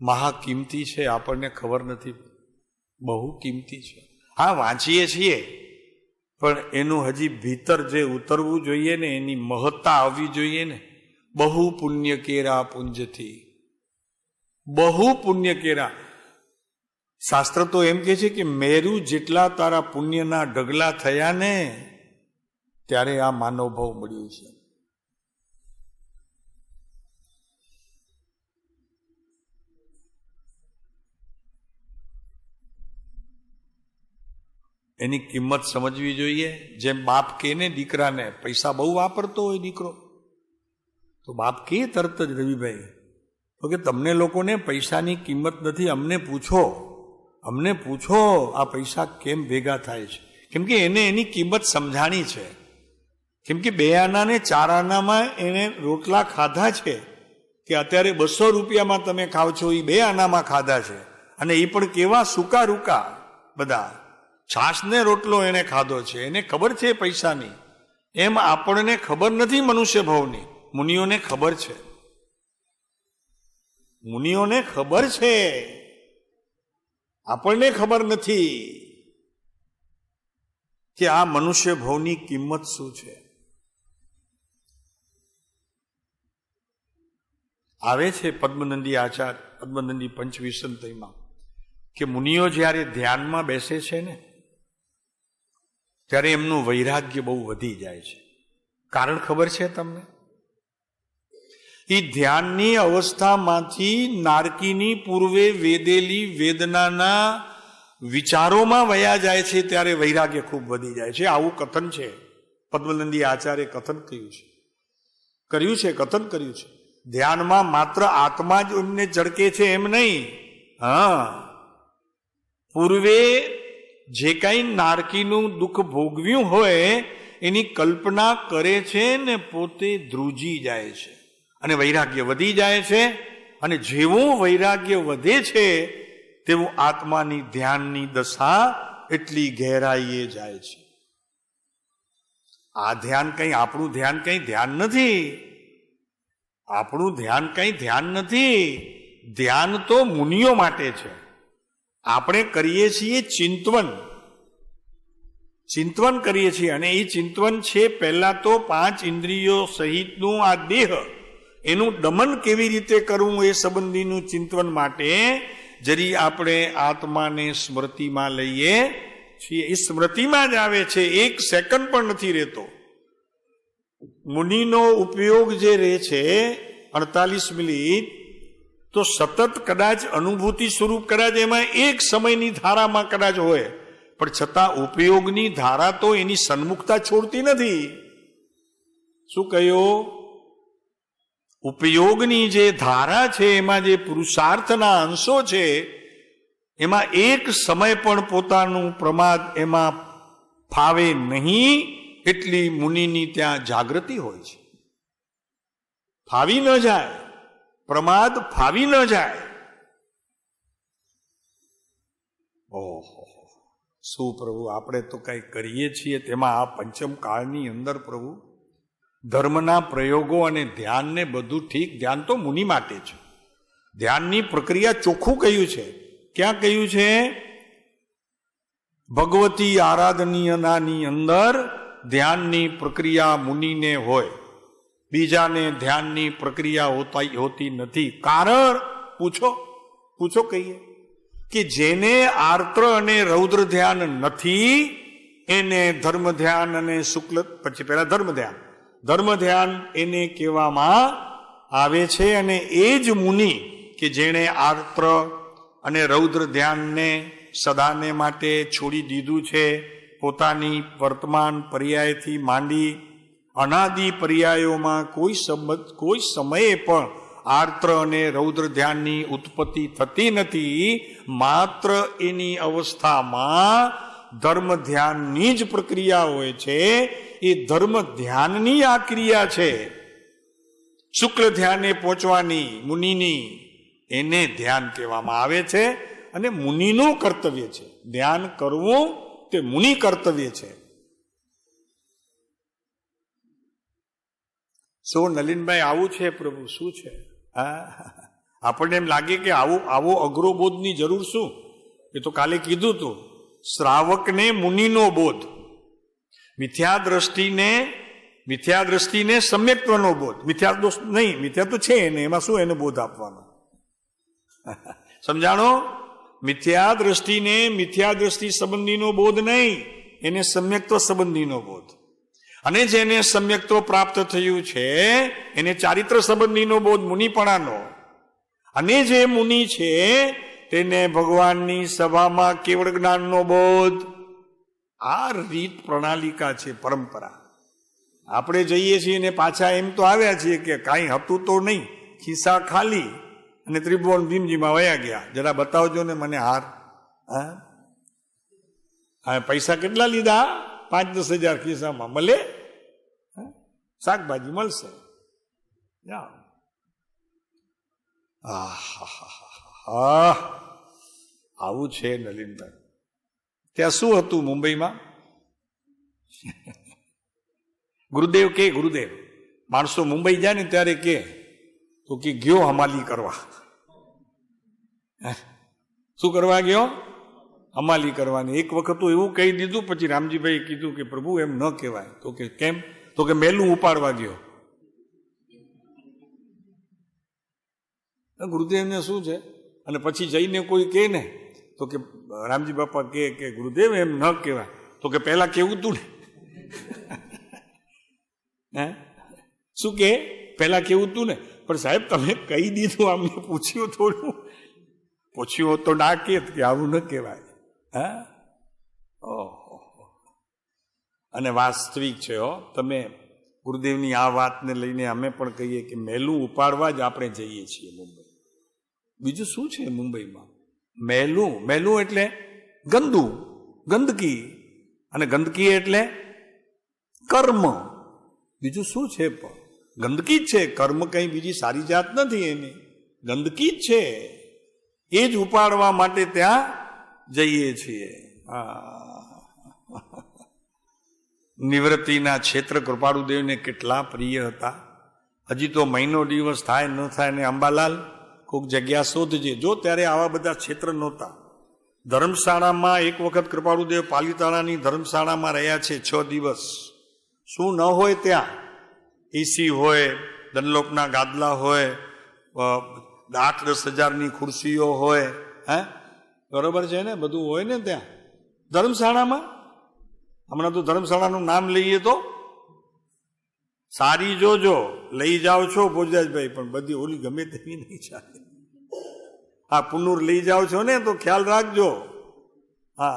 મહાકિંમતી છે, આપણને ખબર નથી, બહુ કિંમતી છે. હા, વાંચીએ છીએ પણ એનું હજી ભીતર જે ઉતરવું જોઈએ ને, એની મહત્તા આવવી જોઈએ ને. બહુ પુણ્ય કેરા પુંજથી, બહુ પુણ્ય કેરા. શાસ્ત્ર તો એમ કે છે કે મેરુ જેટલા તારા પુણ્યના ઢગલા થયા ને ત્યારે આ માનવ ભાવ મળ્યું છે. એની કિંમત સમજવી જોઈએ. જેમ બાપ કે ને દીકરાને, પૈસા બહુ વાપરતો હોય દીકરો, તો બાપ કે તરત જ રવિભાઈ તો કે તમને લોકોને પૈસાની કિંમત નથી, અમને પૂછો આ પૈસા કેમ ભેગા થાય છે. કેમ કે એને એની કિંમત સમજાણી છે. કેમ કે 2 આના ને 4 આનામાં એને રોટલા ખાધા છે કે અત્યારે 200 રૂપિયામાં તમે ખાવ છો, એ 2 આનામાં ખાધા છે. અને એ પણ કેવા સૂકા રૂકા બધા, છાશ ને રોટલો એને ખાધો છે. એને ખબર છે પૈસાની. એમ આપણને ખબર નથી મનુષ્ય ભાવની, મુનિઓને ખબર છે. મુનિઓને ખબર છે, આપણને ખબર નથી કે આ મનુષ્ય ભાવની કિંમત શું છે. આવે છે પદ્મનંદી આચાર્ય, પદ્મનંદી પંચવિંશતિમાં, કે મુનિઓ જ્યારે ધ્યાનમાં બેસે છે ને ત્યારે એમનું વૈરાગ્ય બહુ વધી જાય છે. કારણ ખબર છે તમને? એ ધ્યાનની અવસ્થામાંથી નારકીની પૂર્વે વેદેલી વેદનાના વિચારોમાં વયા જાય છે ત્યારે વૈરાગ્ય ખૂબ વધી જાય છે. આવું કથન છે, પદ્મનંદી આચાર્ય કથન કર્યું છે. ધ્યાનમાં માત્ર આત્મા જ એમને ઝળકે છે એમ નહીં. પૂર્વે જે કાંઈ નારકીનું દુઃખ ભોગવ્યું હોય એની કલ્પના કરે છે ને પોતે ધ્રુજી જાય છે અને વૈરાગ્ય વધી જાય છે. અને જેવું વૈરાગ્ય વધે છે તેવું આત્માની ધ્યાનની દશા એટલી ગહેરાઈએ જાય છે. આ ધ્યાન કંઈ આપણું ધ્યાન કંઈ ધ્યાન નથી. આપણું ધ્યાન કંઈ ધ્યાન નથી. ધ્યાન તો મુનિઓ માટે છે. આપણે કરીએ છીએ ચિંતવન કરીએ છીએ. અને એ ચિંતવન છે પહેલા તો 5 ઇન્દ્રિયો સહિતનું આ દેહ, એનું દમન કેવી રીતે કરવું એ સંબંધીનું ચિંતવન માટે જરી આપણે આત્માને સ્મૃતિમાં લઈએ છીએ. એ સ્મૃતિમાં જ આવે છે, 1 સેકન્ડ પણ નથી રહેતો. મુનિનો ઉપયોગ જે રહે છે 48 મિનિટ, તો સતત કદાચ અનુભૂતિ સ્વરૂપ કદાચ એમાં એક સમયની ધારામાં કદાચ હોય, પણ છતાં ઉપયોગની ધારા તો એની સન્મુખતા છોડતી નથી. શું કહ્યું? ઉપયોગની જે ધારા છે એમાં જે પુરુષાર્થના અંશો છે એમાં એક સમય પણ પોતાનું પ્રમાદ એમાં ફાવે નહીં, એટલી મુનિની ત્યાં જાગૃતિ હોય છે. ફાવી ન જાય, પ્રમાદ ફાવી ન જાય. ઓહો, શું પ્રભુ આપણે તો કઈ કરીએ છીએ. તેમાં આ પંચમ કાળની અંદર પ્રભુ ધર્મના પ્રયોગો અને ધ્યાનને બધું ઠીક, ધ્યાન તો મુનિ માટે છે. ધ્યાનની પ્રક્રિયા ચોખ્ખું કહ્યું છે. ક્યાં કહ્યું છે? ભગવતી આરાધનીયનાની અંદર ધ્યાનની પ્રક્રિયા મુનિને હોય, બીજાને ધ્યાનની પ્રક્રિયા હોતી નથી. કારણ પૂછો કહીએ કે જેને આર્ત્ર અને રૌદ્ર ધ્યાન નથી એને ધર્મ ધ્યાન અને શુક્લ, પછી પહેલા ધર્મ ધ્યાન એને કહેવામાં આવે છે. અને એ જ મુનિ કે જેણે આર્ત્ર અને રૌદ્ર ધ્યાનને સદાને માટે છોડી દીધું છે, પોતાની વર્તમાન પર્યાયથી માંડી અનાદિ પર્યાયોમાં કોઈ સમયે પણ આર્ત્ર અને રૌદ્ર ધ્યાનની ઉત્પત્તિ થતી નથી, માત્ર એની અવસ્થામાં ધર્મ ધ્યાનની જ પ્રક્રિયા હોય છે. એ ધર્મ ધ્યાનની આ ક્રિયા છે શુક્લ ધ્યાને પહોંચવાની મુનિની, એને ધ્યાન કહેવામાં આવે છે. અને મુનિનું કર્તવ્ય છે ધ્યાન કરવું, તે મુનિ કર્તવ્ય છે. શું નલિનભાઈ આવું છે પ્રભુ? શું છે? આપણને એમ લાગે કે આવો અઘરો બોધની જરૂર શું? એ તો કાલે કીધું તું, શ્રાવકને મુનિનો બોધ, મિથ્યા દ્રષ્ટિને સમ્યક્ત્વનો બોધ. મિથ્યા દોષ નહીં, મિથ્યા તો છે એને, એમાં શું એને બોધ આપવાનો? સમજાણો? મિથ્યા દ્રષ્ટિ સંબંધીનો બોધ નહીં, એને સમ્યક્ત્વ સંબંધીનો બોધ. અને જેને સમ્યક્ત્વ પ્રાપ્ત થયું છે એને ચારિત્ર સંબંધીનો બોધ મુનિપણાનો. અને જે મુનિ છે તેને ભગવાનની સભામાં કેવળ જ્ઞાનનો બોધ. આ રીત પ્રણાલિકા છે, પરંપરા. આપણે જઈએ છીએ ને પાછા એમ તો આવ્યા છીએ કે કાંઈ હતું તો નહીં, ખિસ્સા ખાલી અને ત્રિભુવન ભીમજીમાં વયા ગયા. જરા બતાવજો ને મને હાર. પૈસા કેટલા લીધા? 5-10 હજાર ખિસ્સામાં મળે, શાકભાજી મળશે. આવું છે નલિનભાઈ. ત્યાં શું હતું મુંબઈમાં? ગુરુદેવ માણસો મુંબઈ જાય ને ત્યારે કે તો કે ગયો હમાલી કરવા. શું કરવા ગયો? હમાલી કરવાની. એક વખત તો એવું કહી દીધું, પછી રામજીભાઈ કીધું કે પ્રભુ એમ ન કહેવાય. તો કે કેમ? તો કે મેલું ઉપાડવા ગયો. ગુરુદેવને શું છે? અને પછી જઈને કોઈ કહે ને તો કે રામજી બાપા કે ગુરુદેવ એમ ન કહેવાય. તો કે પહેલા કેવું તું ને, શું કે પહેલા કેવું તું ને? પણ સાહેબ તમે કહી દીધું, આમને પૂછ્યું થોડું, પૂછ્યું તો ના કે આવું ન કહેવાય. અને વાસ્તવિક છે હો. તમે ગુરુદેવની આ વાતને લઈને અમે પણ કહીએ કે મેલું ઉપાડવા જ આપણે જઈએ છીએ મુંબઈ. બીજું શું છે મુંબઈમાં? મેલું એટલે ગંદકી, અને ગંદકી એટલે કર્મ. બીજું શું છે? પણ ગંદકી જ છે, કર્મ કઈ બીજી સારી જાત નથી, એની ગંદકી જ છે. એ જ ઉપાડવા માટે ત્યાં જઈએ છીએ. નિવૃત્તિના ક્ષેત્ર કૃપાળુદેવને કેટલા પ્રિય હતા. હજી તો મહિનો દિવસ થાય ન થાય ને અંબાલાલ કોઈક જગ્યા શોધજે. જો ત્યારે આવા બધા ક્ષેત્ર નહોતા. ધર્મશાળામાં એક વખત કૃપાળુદેવ પાલિતાણાની ધર્મશાળામાં રહ્યા છે 6 દિવસ. શું ન હોય ત્યાં? એસી હોય, દનલોપના ગાદલા હોય, 8-10 હજારની ખુરશીઓ હોય, બરોબર છે ને, બધું હોય ને ત્યાં ધર્મશાળામાં. હમણાં તો ધર્મશાળાનું નામ લઈએ તો સારી જોજો, લઈ જાઓ છો ભોજરાજભાઈ, પણ બધી ઓલી ગમે તેવી નહીં ચાલે. આ પુનૂર લઈ જાઓ છો ને તો ખ્યાલ રાખજો.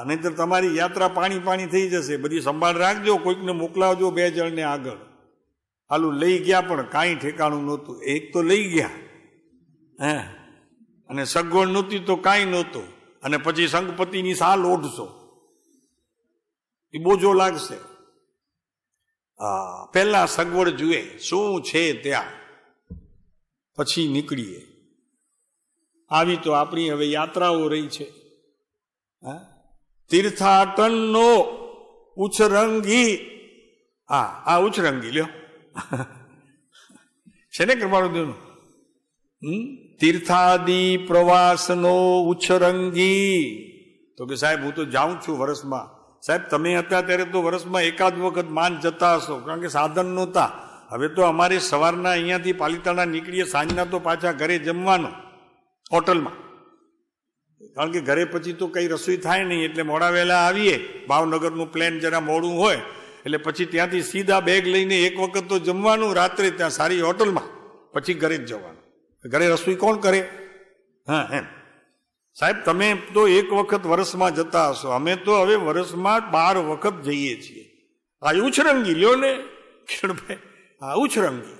નહીતર તમારી યાત્રા પાણી થઈ જશે. બધી સંભાળ રાખજો. કોઈકને મોકલાવજો 2 જણને આગળ. હાલું લઈ ગયા પણ કાંઈ ઠેકાણું નહોતું. એક તો લઈ ગયા, અને સગવડ નહોતી તો કાંઈ નહોતું. અને પછી સંગપતિની સાલ ઓઢશો, એ બોજો લાગશે. પહેલા સગવડ જુએ શું છે ત્યાં, પછી નીકળીએ. આવી તો આપણી હવે યાત્રાઓ રહી છે. તીર્થાટનનો ઉછરંગી, આ ઉછરંગી લ્યો છે ને કૃપાળુદેવનું. તીર્થાદિ પ્રવાસનો ઉછરંગી. તો કે સાહેબ હું તો જાઉં છું વર્ષમાં. સાહેબ તમે હતા ત્યારે તો વર્ષમાં એકાદ વખત માન જતા હશો, કારણ કે સાધન નહોતા. હવે તો અમારે સવારના અહીંયાથી પાલિતાણા નીકળીએ, સાંજના તો પાછા ઘરે જમવાનું. હોટલમાં. કારણ કે ઘરે પછી તો કઈ રસોઈ થાય નહીં, એટલે મોડા વહેલા આવીએ. ભાવનગરનું પ્લેન જરા મોડું હોય એટલે પછી ત્યાંથી સીધા બેગ લઈને એક વખત તો જમવાનું, રાત્રે ત્યાં સારી હોટલમાં, પછી ઘરે જ જવાનું. ઘરે રસોઈ કોણ કરે? હા એમ. સાહેબ તમે તો એક વખત વર્ષમાં જતા હશો, અમે તો હવે વર્ષમાં 12 વખત જઈએ છીએ. આ ઉછરંગી લ્યો ને કિરણભાઈ, આ ઉછરંગી.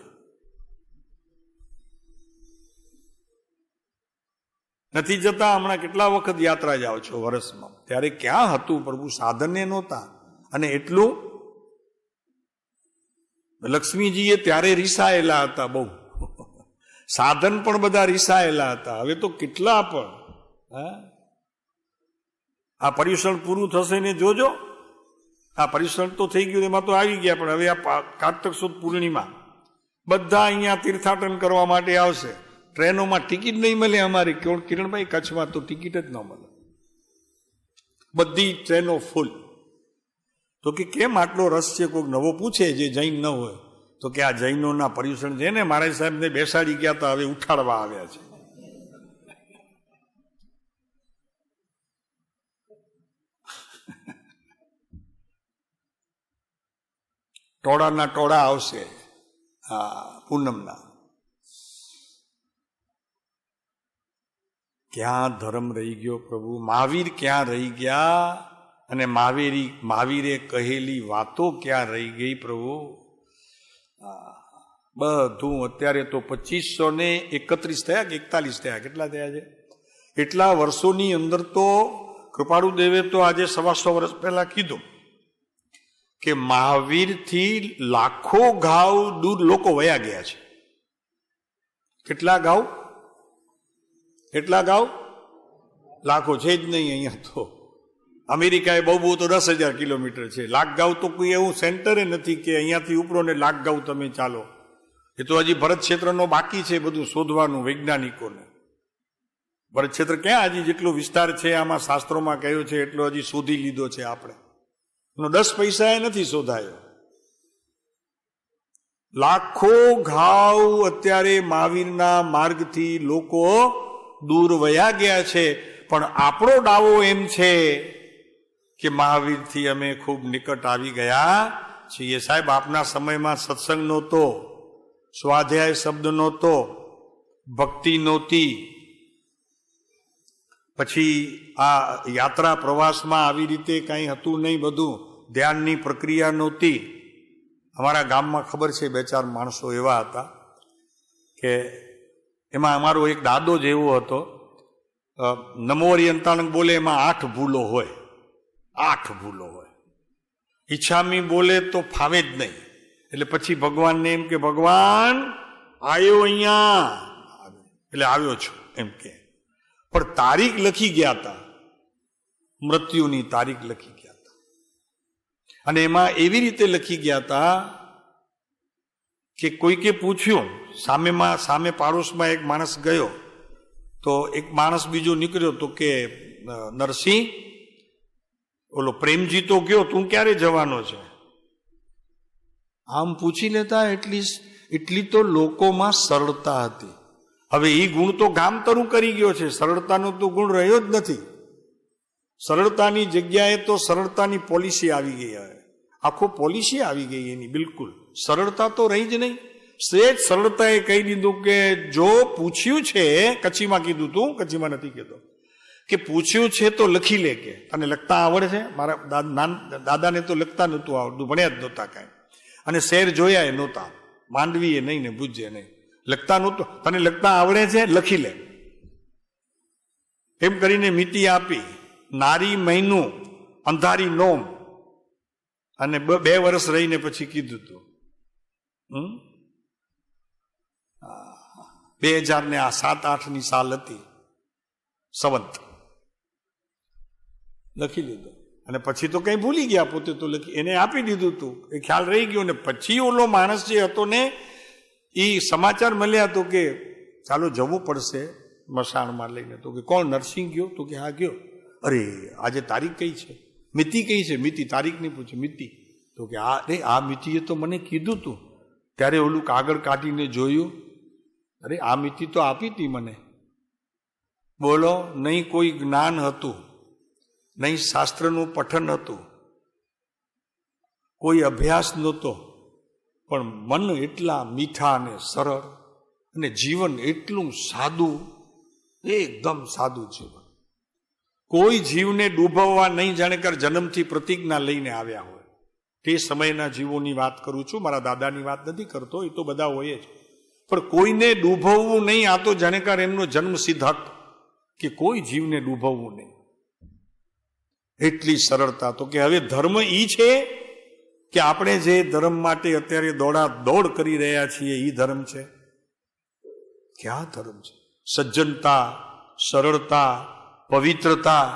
નથી જતા? હમણાં કેટલા વખત યાત્રા જાઓ છો વર્ષમાં? ત્યારે ક્યાં હતું પ્રભુ? સાધને નહોતા. અને એટલું લક્ષ્મીજીએ ત્યારે રીસાયેલા હતા બહુ, સાધન પણ બધા રીસાયેલા હતા. હવે તો કેટલા પણ. આ પર્યુષણ પૂરું થશે ને જોજો. આ પર્યુષણ તો થઈ ગયું, એમાં તો આવી ગયા, પણ હવે આ કાર્તક સુદ પૂર્ણિમા બધા અહીંયા તીર્થાટન કરવા માટે આવશે. ટ્રેનોમાં ટિકિટ નહીં મળે અમારી કિરણભાઈ, કચ્છમાં તો ટિકિટ જ ન મળે, બધી ટ્રેનો ફૂલ. તો કે કેમ આટલો રસ છે? કોઈક નવો પૂછે જે જૈન ન હોય તો કે આ જૈનોના પર્યુષણ છે ને, મારા સાહેબને બેસાડી ગયા હતા, હવે ઉઠાડવા આવ્યા છે. ટોળાના ટોળા આવશે પૂનમના. ક્યાં ધર્મ રહી ગયો પ્રભુ? મહાવીર ક્યાં રહી ગયા? અને મહાવીરે કહેલી વાતો ક્યાં રહી ગઈ પ્રભુ? બધું અત્યારે તો 2531 થયા કે 41 થયા, કેટલા થયા છે? એટલા વર્ષોની અંદર તો કૃપાળુ દેવે તો આજે 125 વર્ષ પહેલા કીધું કે મહાવીરથી લાખો ગાઉ દૂર લોકો વયા ગયા છે. કેટલા ગાઉ? કેટલા ગાઉ? લાખો છે જ નહીં. અહીંયા તો અમેરિકાએ બહુ તો 10,000 કિલોમીટર છે. લાખ ગાઉ તો કોઈ એવું સેન્ટરે નથી કે અહીંયાથી ઉપરો ને લાખ ગાઉ તમે ચાલો. એ તો હજી ભરત ક્ષેત્રનો બાકી છે બધું શોધવાનું વૈજ્ઞાનિકોને. ભરત ક્ષેત્ર ક્યાં હજી જેટલો વિસ્તાર છે આમાં શાસ્ત્રોમાં કહ્યું છે એટલો હજી શોધી લીધો છે આપણે. 10 પૈસા એ નથી શોધાયો. લાખો ઘાવ અત્યારે મહાવીરના માર્ગથી લોકો દૂર વયા ગયા છે. પણ આપણો દાવો એમ છે કે મહાવીરથી અમે ખૂબ નિકટ આવી ગયા છીએ. સાહેબ આપના સમયમાં સત્સંગ નહોતો, સ્વાધ્યાય શબ્દ નહોતો, ભક્તિ નહોતી, પછી આ યાત્રા પ્રવાસમાં આવી રીતે કંઈ હતું નહીં, બધું ધ્યાનની પ્રક્રિયા નહોતી. અમારા ગામમાં ખબર છે 2-4 માણસો એવા હતા કે એમાં અમારો એક દાદો જ એવો હતો, નમોરી અંતાણક બોલે એમાં 8 ભૂલો હોય, 8 ભૂલો હોય. ઈચ્છામી બોલે તો ફાવે જ નહીં. એટલે પછી ભગવાનને એમ કે ભગવાન આવ્યો અહીંયા, એટલે આવ્યો છું એમ કે. પણ તારીખ લખી ગયા હતા, મૃત્યુની તારીખ લખી ગયા હતા. અને એમાં એવી રીતે લખી ગયા હતા કે કોઈકે પૂછ્યું, સામે પાડોશમાં એક માણસ ગયો તો એક માણસ બીજો નીકળ્યો તો કે નરસિંહ, ઓલો પ્રેમજી તો ગયો, તું ક્યારે જવાનો છે? આમ પૂછી લેતા. એટલી તો લોકોમાં સરળતા હતી. હવે એ ગુણ તો ગામતરું કરી ગયો છે, સરળતાનો તો ગુણ રહ્યો જ નથી. સરળતાની જગ્યાએ તો સરળતાની પોલિસી આવી ગઈ. હવે આખો પોલિસી આવી ગઈ એની. બિલકુલ સરળતા તો રહી જ નહીં. સહેજ સરળતાએ કહી દીધું કે જો પૂછ્યું છે, કચ્છીમાં કીધું તું, કચ્છીમાં નથી કહેતો, કે પૂછ્યું છે તો લખી લે. કે તને લખતા આવડે છે? મારા દાદાને તો લખતા નહોતું આવડતું, ભણ્યા જ નહોતા કાંઈ, અને શેર જોયા એ નહોતા, માંડવીએ નહીં ને ભુજે નહીં, લખતા નહોતું. તને લખતા આવડે છે? લખી લે. એમ કરીને મિતિ આપી. નારી મહિનું, અંધારી નોમ, અને 2 વર્ષ રહીને પછી કીધું તું 2007-8ની સાલ હતી, સંવત લખી લીધો. અને પછી તો કઈ ભૂલી ગયા, પોતે તો લખી એને આપી દીધું તું, એ ખ્યાલ રહી ગયો. ને પછી ઓલો માણસ જે હતો ને એ સમાચાર મળ્યા તો કે ચાલો જવું પડશે મસાણમાં લઈને. તો કે કોણ? નરસિંહ ગયો? તો કે હા ગયો. અરે આજે તારીખ કઈ છે? મિતિ કઈ છે? મિતિ. તારીખ નહીં પૂછે, મિતિ. તો કે આ મિતિએ તો મને કીધું તું. ત્યારે ઓલું કાગળ કાઢીને જોયું, અરે આ મિતિ તો આપી હતી મને. બોલો, નહીં કોઈ જ્ઞાન હતું, નહીં શાસ્ત્રનું પઠન હતું, કોઈ અભ્યાસ નહોતો, પણ મન એટલા મીઠા અને સરળ અને જીવન એટલું સાદું, એકદમ સાદું જીવન. કોઈ જીવને ડૂબવવા નહીં, જાણે કે જન્મથી પ્રતિજ્ઞા લઈને આવ્યા હોય. તે સમયના જીવોની વાત કરું છું, મારા દાદાની વાત નથી કરતો, એ તો બધા હોય જ. પણ કોઈને ડૂબવવું નહીં, આ તો જાણેકાર એમનો જન્મ સિદ્ધાંત કે કોઈ જીવને ડૂબવવું નહીં. એટલી સરળતા. તો કે હવે ધર્મ ઈ છે કે આપણે જે ધર્મ માટે અત્યારે દોડ કરી રહ્યા છીએ એ ધર્મ છે? ક્યાં ધર્મ છે? સજ્જનતા, સરળતા, પવિત્રતા.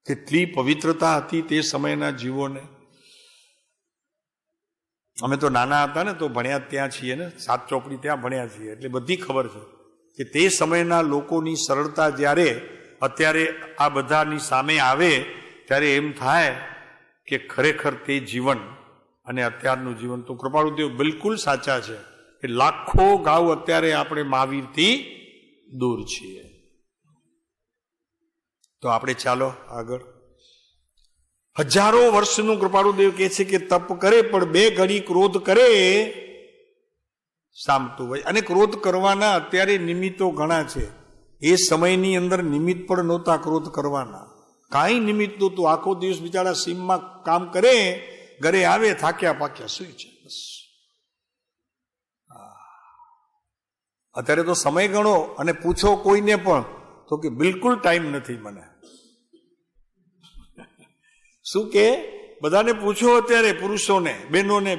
કેટલી પવિત્રતા હતી તે સમયના જીવોને. અમે તો નાના હતા ને તો ભણ્યા ત્યાં છીએ ને, 7 ચોપડી ત્યાં ભણ્યા છીએ, એટલે બધી ખબર છે કે તે સમયના લોકોની સરળતા જ્યારે અત્યારે આ બધાની સામે આવે ત્યારે એમ થાય કે ખરેખર તે જીવન અને અત્યારનું જીવન તો કૃપાળુદેવ બિલકુલ સાચા છે કે લાખો ગાઉ અત્યારે આપણે મહાવીરથી દૂર છીએ. તો આપણે ચાલો આગળ. હજારો વર્ષનું કૃપાળુદેવ કહે છે કે તપ કરે પણ 2 ઘડી ક્રોધ કરે સામતું હોય. અને ક્રોધ કરવાના અત્યારે નિમિત્તો ઘણા છે. એ સમયની અંદર નિમિત્ત પણ નહોતા ક્રોધ કરવાના, કાંઈ નિમિત્ત નહોતું. આખો દિવસ બિચારા સીમમાં કામ કરે, ઘરે આવે થાક્યા પાક્યા સુઈ છે બસ. અત્યારે તો સમય ગણો અને પૂછો કોઈને પણ તો કે બિલકુલ ટાઈમ નથી મને. શું કે બધાને પૂછો અત્યારે, પુરુષોને, બહેનોને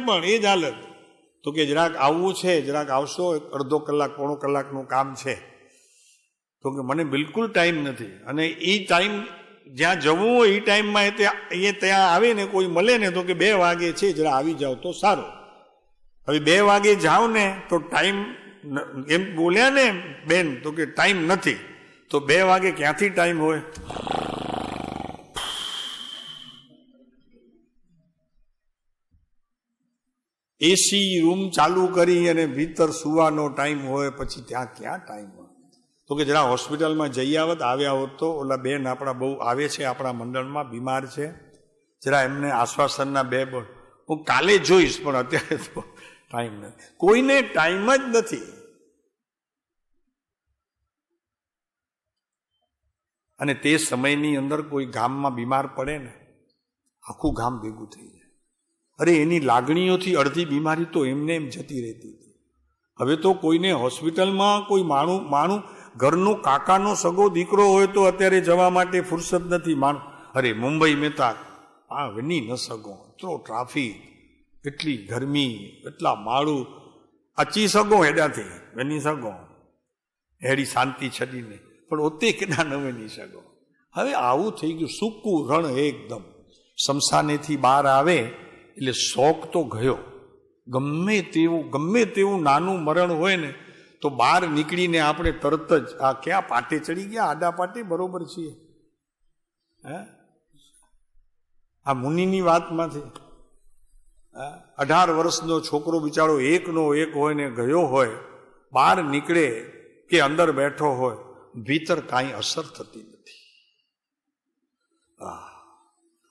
પણ એ જ હાલત. તો કે જરાક આવવું છે, જરાક આવશો, અડધો કલાક પોણો કલાકનું કામ છે. તો કે મને બિલકુલ ટાઈમ નથી. અને એ ટાઈમ જ્યાં જવું હોય એ ટાઈમમાં એ ત્યાં આવે ને કોઈ મળે ને તો કે 2 વાગે છે, જરા આવી જાઓ તો સારું. હવે 2 વાગે જાઓ ને તો ટાઈમ એમ બોલ્યા ને બેન, તો કે ટાઈમ નથી. તો 2 વાગે ક્યાંથી ટાઈમ હોય? એસી રૂમ ચાલુ કરી અને ભીતર સુવાનો ટાઈમ હોય, પછી ત્યાં ક્યાં ટાઈમ હોય? તો કે જરા હોસ્પિટલમાં જઈ આવત, આવ્યા હોત તો. ઓલા બેન આપણા બહુ આવે છે આપણા મંડળમાં, બીમાર છે, જરા એમને આશ્વાસનના 2 બોલ હું કાલે જોઈશ, પણ અત્યારે તો ટાઈમ નથી. કોઈને ટાઈમ જ નથી. અને તે સમયની અંદર કોઈ ગામમાં બીમાર પડે ને આખું ગામ ભેગું થઈ જાય. અરે એની લાગણીઓથી અડધી બીમારી તો એમને એમ જતી રહેતી હતી. હવે તો કોઈને હોસ્પિટલમાં કોઈ માણું ઘરનો કાકાનો સગો દીકરો હોય તો અત્યારે જવા માટે ફુરસદ નથી. અરે મુંબઈ મેં તા વની ન સગો, એટલો ટ્રાફિક, એટલી ગરમી, એટલા માળું, અચી સગો હેડાથી વની સગો હેડી શાંતિ છડીને, પણ ઓતે કેના ન વની સગો. હવે આવું થઈ ગયું, સૂકું રણ એકદમ. શમશાનેથી બહાર આવે એટલે શોખ તો ગયો. ગમે તેવું નાનું મરણ હોય ને તો બહાર નીકળીને આપણે તરત જ આ ક્યાં પાટે ચડી ગયા, આડા પાટે બરોબર છીએ. આ મુનિની વાતમાંથી 18 વર્ષનો છોકરો બિચારો એકનો એક હોય ને ગયો હોય, બહાર નીકળે કે અંદર બેઠો હોય, ભીતર કાંઈ અસર થતી નથી.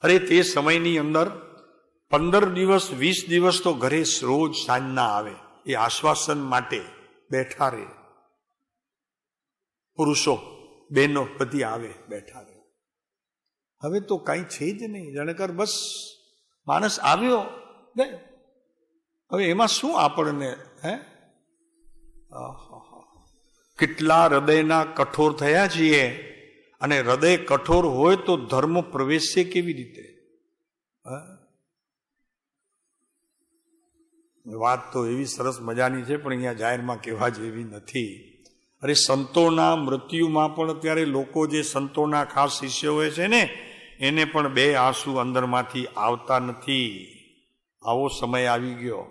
અરે તે સમયની અંદર 15 દિવસ 20 દિવસ તો ઘરે રોજ સાંજના આવે, એ આશ્વાસન માટે બેઠા રહે. પુરુષો બહેનો બધી આવે બેઠા રહે. હવે તો કાંઈ છે જ નહીં, જાણેકર બસ માણસ આવ્યો ગયો. હવે એમાં શું આપણને કેટલા હૃદયના કઠોર થયા છીએ. અને હૃદય કઠોર હોય તો ધર્મ પ્રવેશે કેવી રીતે? વાત તો એવી સરસ મજાની છે, પણ અહીંયા જાહેરમાં કહેવા જેવી નથી. અરે સંતોના મૃત્યુમાં પણ અત્યારે લોકો જે સંતોના ખાસ શિષ્યો હોય છે ને, એને પણ 2 આંસુ અંદરમાંથી આવતા નથી. આવો સમય આવી ગયો.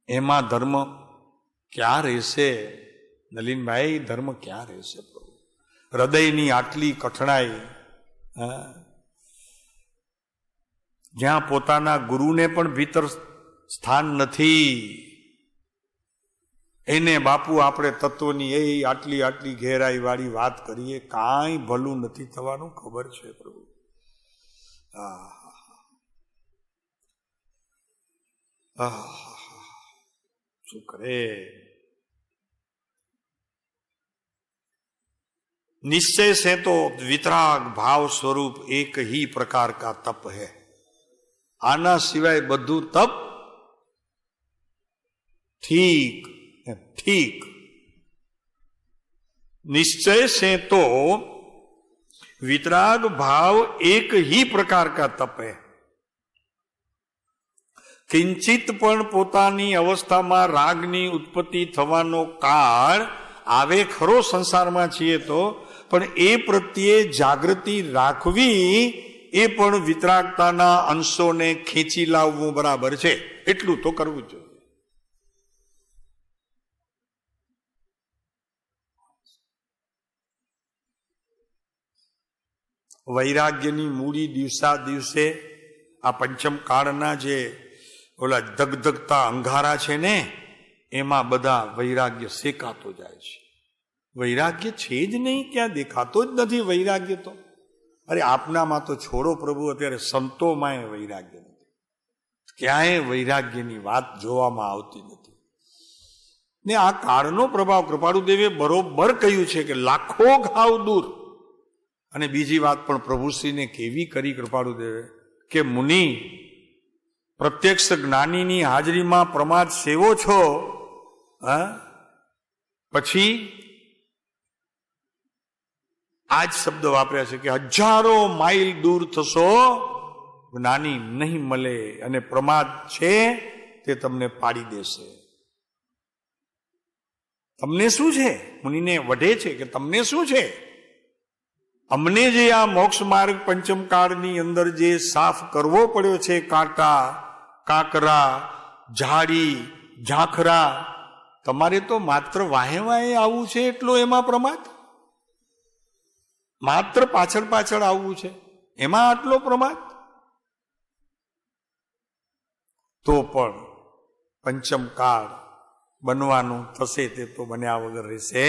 એમાં ધર્મ ક્યાં રહેશે નલિનભાઈ? ધર્મ ક્યાં રહેશે? હૃદયની આટલી કઠણાઈ, જ્યાં પોતાના ગુરુને પણ ભીતર સ્થાન નથી. એને બાપુ આપણે તત્વની એ આટલી આટલી ઘેરાઈ વાળી વાત કરીએ, કાંઈ ભલું નથી થવાનું, ખબર છે પ્રભુ. શું કરે? निश्चय से तो वितराग भाव स्वरूप एक ही प्रकार का तप है. आना सिवाय बधु तप ठीक ठीक. निश्चय से तो वितराग भाव एक ही प्रकार का तप है. किंचित पण पोतानी अवस्थामां रागनी उत्पत्ति थवानो काळ आवे खरो संसारमां छीए तो, पण ए प्रत्ये जागृति राखवी ए पण वितरागताना अंशोने खेंची लावવું बराबर छे. એટલું તો કરવું જોઈએ. વૈરાગ્યની મૂડી દિવસા દિવસે આ પંચમ કાળના જે ઓલા ધગધગતા અંગારા છે ને, એમાં બધા વૈરાગ્ય શેકાતો જાય છે. વૈરાગ્ય છે જ નહીં, ક્યાં દેખાતો જ નથી વૈરાગ્ય તો. અરે આપનામાં તો છોડો પ્રભુ, અત્યારે સંતોમાં વૈરાગ્ય નથી, ક્યાંય વૈરાગ્યની વાત જોવામાં આવતી નથી. ને આ કાળનો પ્રભાવ કૃપાળુદેવે બરોબર કહ્યું છે કે લાખો ઘાવ દૂર. અને બીજી વાત પણ પ્રભુશ્રીને કેવી કરી કૃપાળુદેવે કે મુનિ, પ્રત્યક્ષ જ્ઞાનીની હાજરીમાં પ્રમાદ સેવો છો, પછી આ જ શબ્દ વાપર્યા છે કે હજારો માઇલ દૂર થશો, જ્ઞાની નહીં મળે, અને પ્રમાદ છે તે તમને પાડી દેશે. તમને શું છે? મુનિને વઢે છે કે તમને શું છે? અમને જે આ મોક્ષ માર્ગ પંચમ કાળની અંદર જે સાફ કરવો પડ્યો છે, કાંટા, કાંકરા, ઝાડી, ઝાંખરા, તમારે તો માત્ર વાહે વાહે આવવું છે, એટલો એમાં પ્રમાદ? માત્ર પાછળ પાછળ આવવું છે, એમાં આટલો પ્રમાદ? તો પણ પંચમ કાળ બનવાનું થશે તે તો બન્યા વગર રહેશે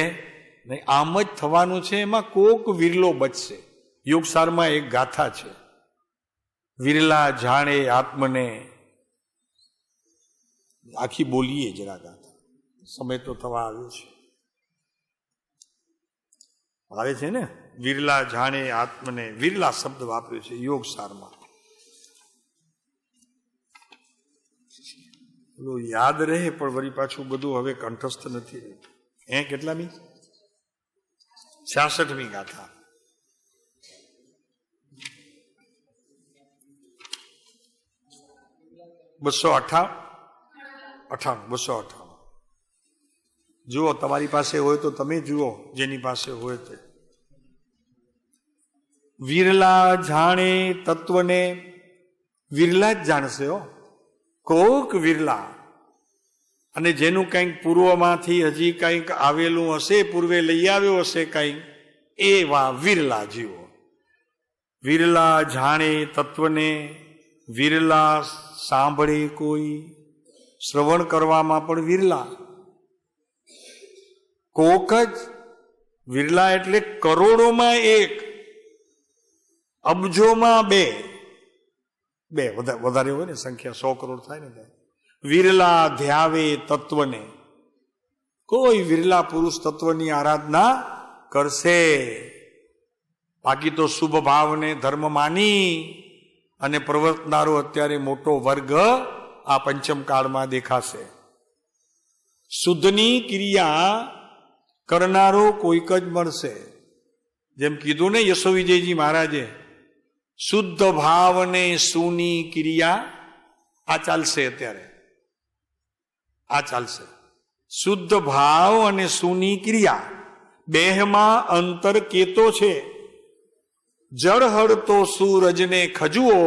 નહીં. આમ જ થવાનું છે. એમાં કોક વિરલો બચશે. યોગસારમાં એક ગાથા છે, વિરલા જાણે આત્મને. આખી બોલીએ જરા ગાથા, સમય તો થવા આવ્યો છે. આવે છે ને, વિરલા જાણે આત્મને, વિરલા શબ્દ વાપર્યો છે યોગસારમાં. યાદ રહે પણ વળી પાછું બધું હવે કંઠસ્થ નથી રહેતું. કેટલામી? 66મી ગાથા. $258. જુઓ, તમારી પાસે હોય તો તમે જુઓ, જેની પાસે હોય તે. વિરલા જાણે તત્વને, વિરલા જ જાણશે હો, કોક વિરલા. અને જેનું કંઈક પૂર્વમાંથી હજી કંઈક આવેલું હશે, પૂર્વે લઈ આવ્યો હશે કંઈક, એવા વિરલા જીવો. વિરલા જાણે તત્વને, વિરલા સાંભળે કોઈ, શ્રવણ કરવામાં પણ વિરલા. કોક જ વિરલા, એટલે કરોડોમાં એક, અબજોમાં બે. વધારે હોય ને સંખ્યા, 100 કરોડ થાય ને. વિરલા ધ્યાવે તત્વને, કોઈ વિરલા પુરુષ તત્વની આરાધના કરશે. બાકી તો શુભ ભાવને ધર્મ માની અને પ્રવર્તનારો અત્યારે મોટો વર્ગ આ પંચમ કાળમાં દેખાશે. શુદ્ધની ક્રિયા કરનારો કોઈક જ મળશે. જેમ કીધું ને યશો વિજયજી મહારાજે, શુદ્ધ ભાવને સુની ક્રિયા. આ ચાલશે અત્યારે, આ ચાલશે. શુદ્ધ ભાવ અને સુની ક્રિયા, બેહમાં અંતર કેતો છે. જળ હળતો સૂરજને ખજુઓ,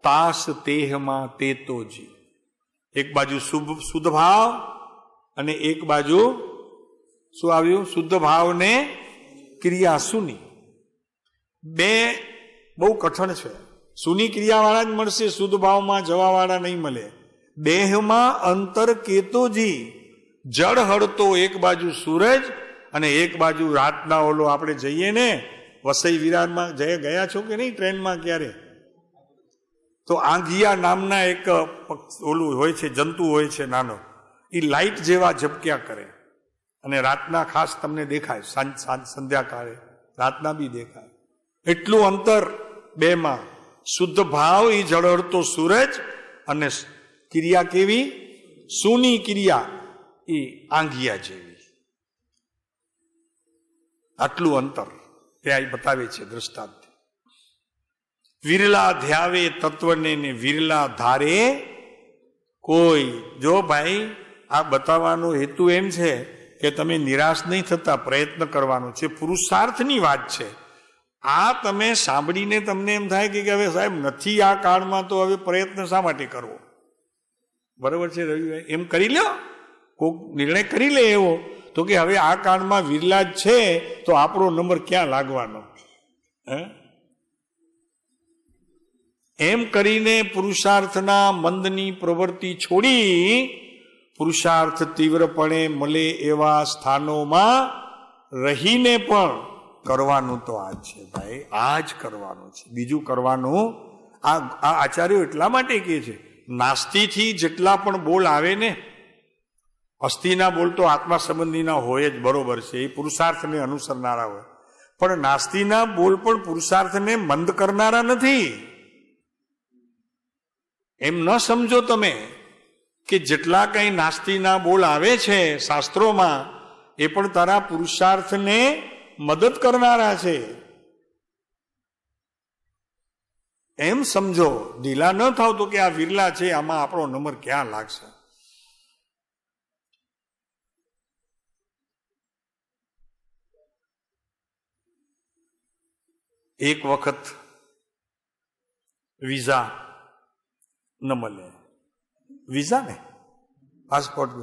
તાસ તેહમાં તેતોજી. એક બાજુ શુદ્ધ ભાવ અને એક બાજુ શું આવ્યું? શુદ્ધ ભાવ ને ક્રિયા સુની. બે બહુ કઠણ છે. સુની ક્રિયાવાળા જ મળશે, શુદ્ધ ભાવમાં જવાવાળા નહીં મળે. દેહમાં અંતર કેતોજી, જળ હળતો એક બાજુ સૂરજ અને એક બાજુ રાતના ઓલો આપણે જઈએ ને વસઈ વિરારમાં ગયા છો કે નહીં ટ્રેનમાં ક્યારે? તો આંધિયા નામના એક ઓલું હોય છે, જંતુ હોય છે નાનો, એ લાઈટ જેવા ઝબક્યા કરે અને રાતના ખાસ તમને દેખાય, સંધ્યાકાળે રાતના બી દેખાય. એટલું અંતર બેમાં. શુદ્ધ ભાવ એ જળહળતો સૂરજ અને ક્રિયા કેવી? સૂની ક્રિયા એ આંધિયા જેવી. આટલું અંતર ત્યાં બતાવે છે દ્રષ્ટાંત. વિરલા ધ્યાવે તત્વને ને વિરલા ધારે કોઈ. જો ભાઈ આ બતાવવાનો હેતુ એમ છે કે તમે નિરાશ નહીં થતા, પ્રયત્ન કરવાનો છે, પુરુષાર્થની વાત છે. આ તમે સાંભળીને તમને એમ થાય કે હવે સાહેબ નથી આ કાળમાં તો હવે પ્રયત્ન શા માટે કરવો? બરોબર છે રવિભાઈ, એમ કરી લ્યો, કોઈક નિર્ણય કરી લે એવો તો કે હવે આ કાળમાં વિરલા જ છે તો આપણો નંબર ક્યાં લાગવાનો? એમ કરીને પુરુષાર્થના મંદની પ્રવૃત્તિ છોડી પુરુષાર્થ તીવ્રપણે મળે એવા સ્થાનોમાં રહીને પણ કરવાનું તો આ જ છે ભાઈ, આ જ કરવાનું છે, બીજું કરવાનું. આ આચાર્યો એટલા માટે કહે છે, નાસ્તિથી જેટલા પણ બોલ આવે ને, અસ્થિના બોલ તો આત્મા સંબંધીના હોય જ, બરોબર છે, એ પુરુષાર્થને અનુસરનારા હોય, પણ નાસ્તિના બોલ પણ પુરુષાર્થને મંદ કરનારા નથી. એમ ન સમજો તમે કે જેટલા કઈ નાસ્તિના બોલ આવે છે શાસ્ત્રોમાં એ પણ તારા પુરુષાર્થને મદદ કરનારા છે, એમ સમજો. ઢીલા ન થાવ તો કે આ વિરલા છે, આમાં આપણો નંબર ક્યાં લાગશે? એક વખત વિઝા ન મળે, વિઝા ને પાસપોર્ટ,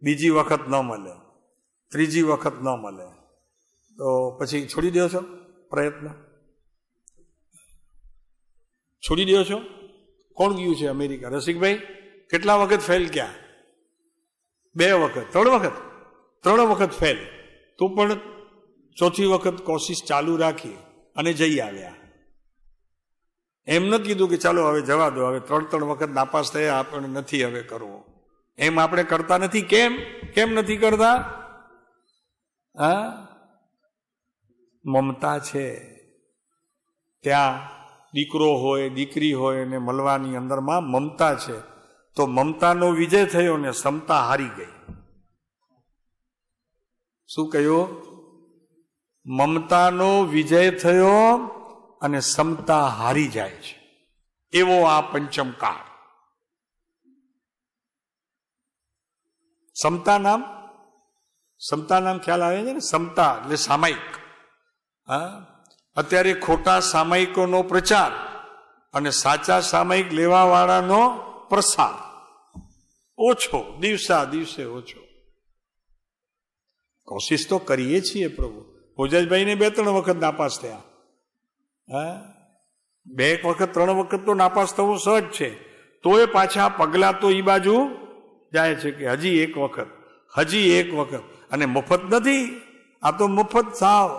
બીજી વખત ન મળે, ત્રીજી વખત ન મળે, તો પછી છોડી દો છો પ્રયત્ન? છોડી દો છો? કોણ ગયું છે અમેરિકા? રસિકભાઈ કેટલા વખત ફેલ ક્યાં? 2 વખત, 3 વખત ફેલ, તો પણ ચોથી વખત કોશિશ ચાલુ રાખી અને જઈ આવ્યા. એમ ન કીધું કે ચાલો હવે જવા દો, હવે 3 વખત નાપાસ થયા, આપણે નથી હવે કરવો. એમ આપણે કરતા નથી. કેમ નથી કરતા? મમતા છે. ત્યાં દીકરો હોય દીકરી હોય ને મળવાની અંદરમાં મમતા છે, તો મમતાનો વિજય થયો ને સમતા હારી ગઈ. શું કહ્યું? મમતાનો વિજય થયો અને સમતા હારી જાય છે, એવો આ પંચમ કાળ. સમતા નામ ખ્યાલ આવે છે ને? સમતા એટલે સામાયિક. અત્યારે ખોટા સામાયિકોનો પ્રચાર અને સાચા સામાયિક લેવા વાળાનો પ્રસાર ઓછો, દિવસે ઓછો. કોશિશ તો કરીએ છીએ પ્રભુ. ઓજસભાઈને 2-3 વખત નાપાસ થયા, 2 વખત 3 વખત તો નાપાસ થવું સહજ છે, તોય પાછા પગલા તો એ બાજુ જાય છે કે હજી એક વખત. અને મફત નથી, આ તો મફત, સાવ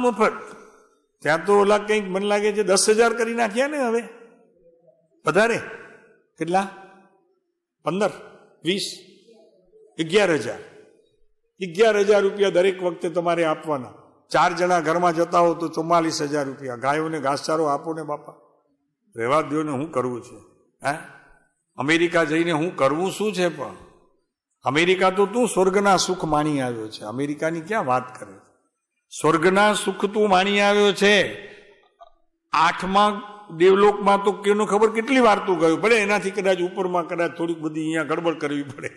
મફત. ત્યાં તો ઓલા કંઈક મને લાગે છે 10,000 કરી નાખ્યા ને હવે, વધારે કેટલા? 15, 20, 11,000 રૂપિયા દરેક વખતે તમારે આપવાના. 4 જણા ઘરમાં જતા હો તો 44,000 રૂપિયા. ગાયોને ઘાસચારો આપો ને બાપા, રહેવા દો ને. શું કરવું છે? અમેરિકા જઈને હું કરવું શું છે? પણ અમેરિકા તો તું સ્વર્ગના સુખ માણી આવ્યો છે, અમેરિકાની ક્યાં વાત કરે? સ્વર્ગના સુખ તું માણી આવ્યો છે. 8મા દેવલોકમાં તો કેનો ખબર કેટલી વાર તું ગયો, ભલે એનાથી કદાચ ઉપરમાં કદાચ થોડીક બધી અહીંયા ગડબડ કરવી પડે.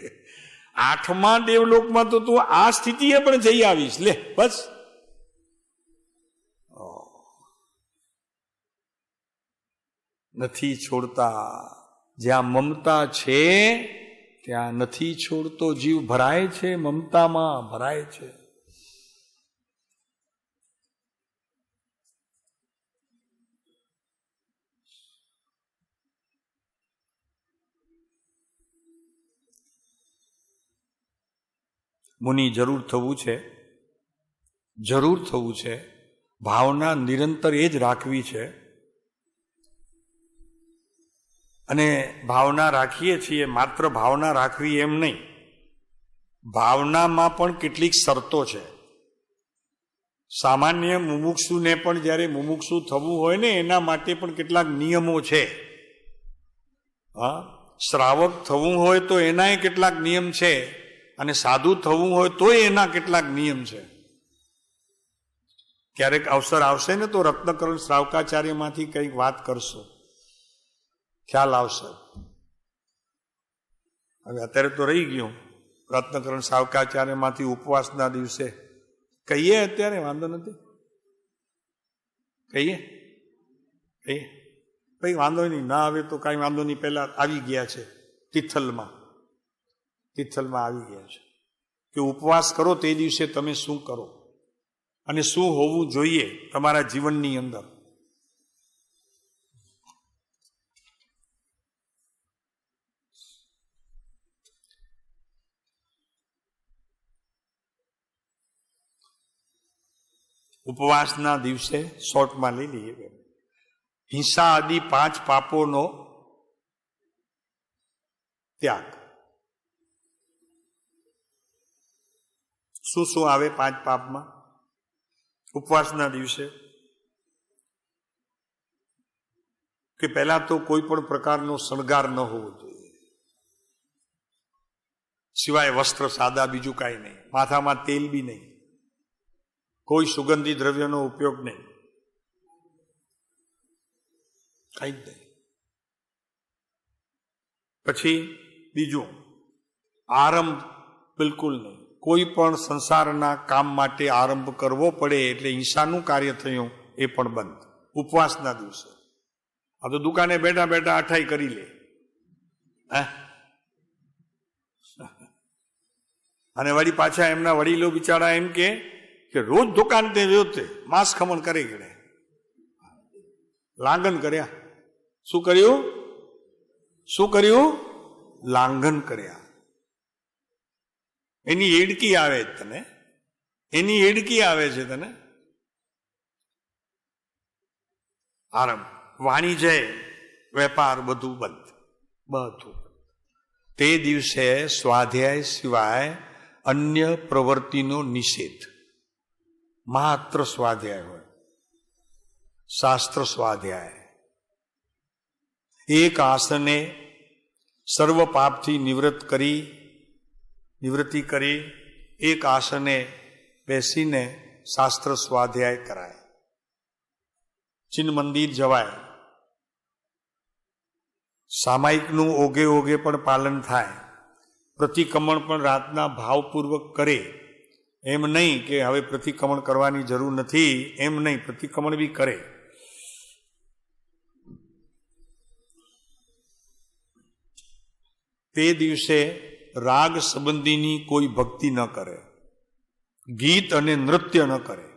8મા દેવલોકમાં તો તું આ સ્થિતિએ પણ જઈ આવીશ. લે બસ, નથી છોડતા. જ્યાં મમતા છે ત્યાં નથી છોડતો. જીવ ભરાય છે, મમતામાં ભરાય છે. મુનિ જરૂર થવું છે, જરૂર થવું છે. ભાવના નિરંતર એ જ રાખવી છે. અને ભાવના રાખીએ છીએ, માત્ર ભાવના રાખવી એમ નહીં, ભાવનામાં પણ કેટલીક શરતો છે. સામાન્ય મુમુક્ષુને પણ જ્યારે મુમુક્ષુ થવું હોય ને એના માટે પણ કેટલાક નિયમો છે. હા, શ્રાવક થવું હોય તો એનાય કેટલાક નિયમ છે, અને સાધુ થવું હોય તોય એના કેટલાક નિયમ છે. ક્યારેક અવસર આવશે ને તો રત્નકરણ શ્રાવકાચાર્યમાંથી કંઈક વાત કરશો, ખ્યાલ આવશે. હવે અત્યારે તો રહી ગયું. રત્નકરણ શ્રાવકાચાર્યમાંથી ઉપવાસના દિવસે કહીએ, અત્યારે વાંધો નથી, કહીએ ભાઈ વાંધો નહીં, ના આવે તો કાંઈ વાંધો નહીં. પહેલા આવી ગયા છે તિથલમાં આવી ગયા છે કે ઉપવાસ કરો તે દિવસે તમે શું કરો અને શું હોવું જોઈએ તમારા જીવનની અંદર. ઉપવાસના દિવસે શોર્ટમાં લઈ લઈએ. હિંસા આદિ 5 પાપોનો ત્યાગ. શું શું આવે 5 પાપમાં ઉપવાસના દિવસે? કે પહેલા તો કોઈ પણ પ્રકારનો શણગાર ન હોવો જોઈએ, સિવાય વસ્ત્ર સાદા, બીજું કાંઈ નહીં. માથામાં તેલ બી નહીં, કોઈ સુગંધી દ્રવ્યનો ઉપયોગ નહીં, કઈ જ નહીં. પછી બીજું, આરંભ બિલકુલ નહીં. કોઈ પણ સંસારના કામ માટે આરંભ કરવો પડે એટલે હિંસાનું કાર્ય થયું એ પણ બંધ ઉપવાસના દિવસે. આ તો દુકાને બેઠા બેઠા અઠાઈ કરી લે, અને વળી પાછા એમના વડીલો બિચારા એમ કે રોજ દુકાન તે જોતે માંસ ખમણ કરે ગયે, લાંઘન કર્યા. શું કર્યું? લાંઘન કર્યા. એની એડકી આવે તને, એની એડકી આવે છે તને. આરંભ, વાણિજ્ય, વેપાર બધું બંધ. તે દિવસે સ્વાધ્યાય સિવાય અન્ય પ્રવૃત્તિનો નિષેધ. માત્ર સ્વાધ્યાય હોય, શાસ્ત્ર સ્વાધ્યાય. એક આસને સર્વ પાપથી નિવૃત્તિ કરી એક આસને બેસીને શાસ્ત્ર સ્વાધ્યાય કરાય. ચિન્ન મંદિર જવાય. સામાયિકનું ઓગે ઓગે પણ પાલન થાય. પ્રતિક્રમણ પણ રાતના ભાવપૂર્વક કરે. એમ નહીં કે હવે પ્રતિક્રમણ કરવાની જરૂર નથી, એમ નહીં, પ્રતિક્રમણ બી કરે. તે દિવસે રાગ સંબંધીની કોઈ ભક્તિ ન કરે, ગીત અને નૃત્ય ન કરે.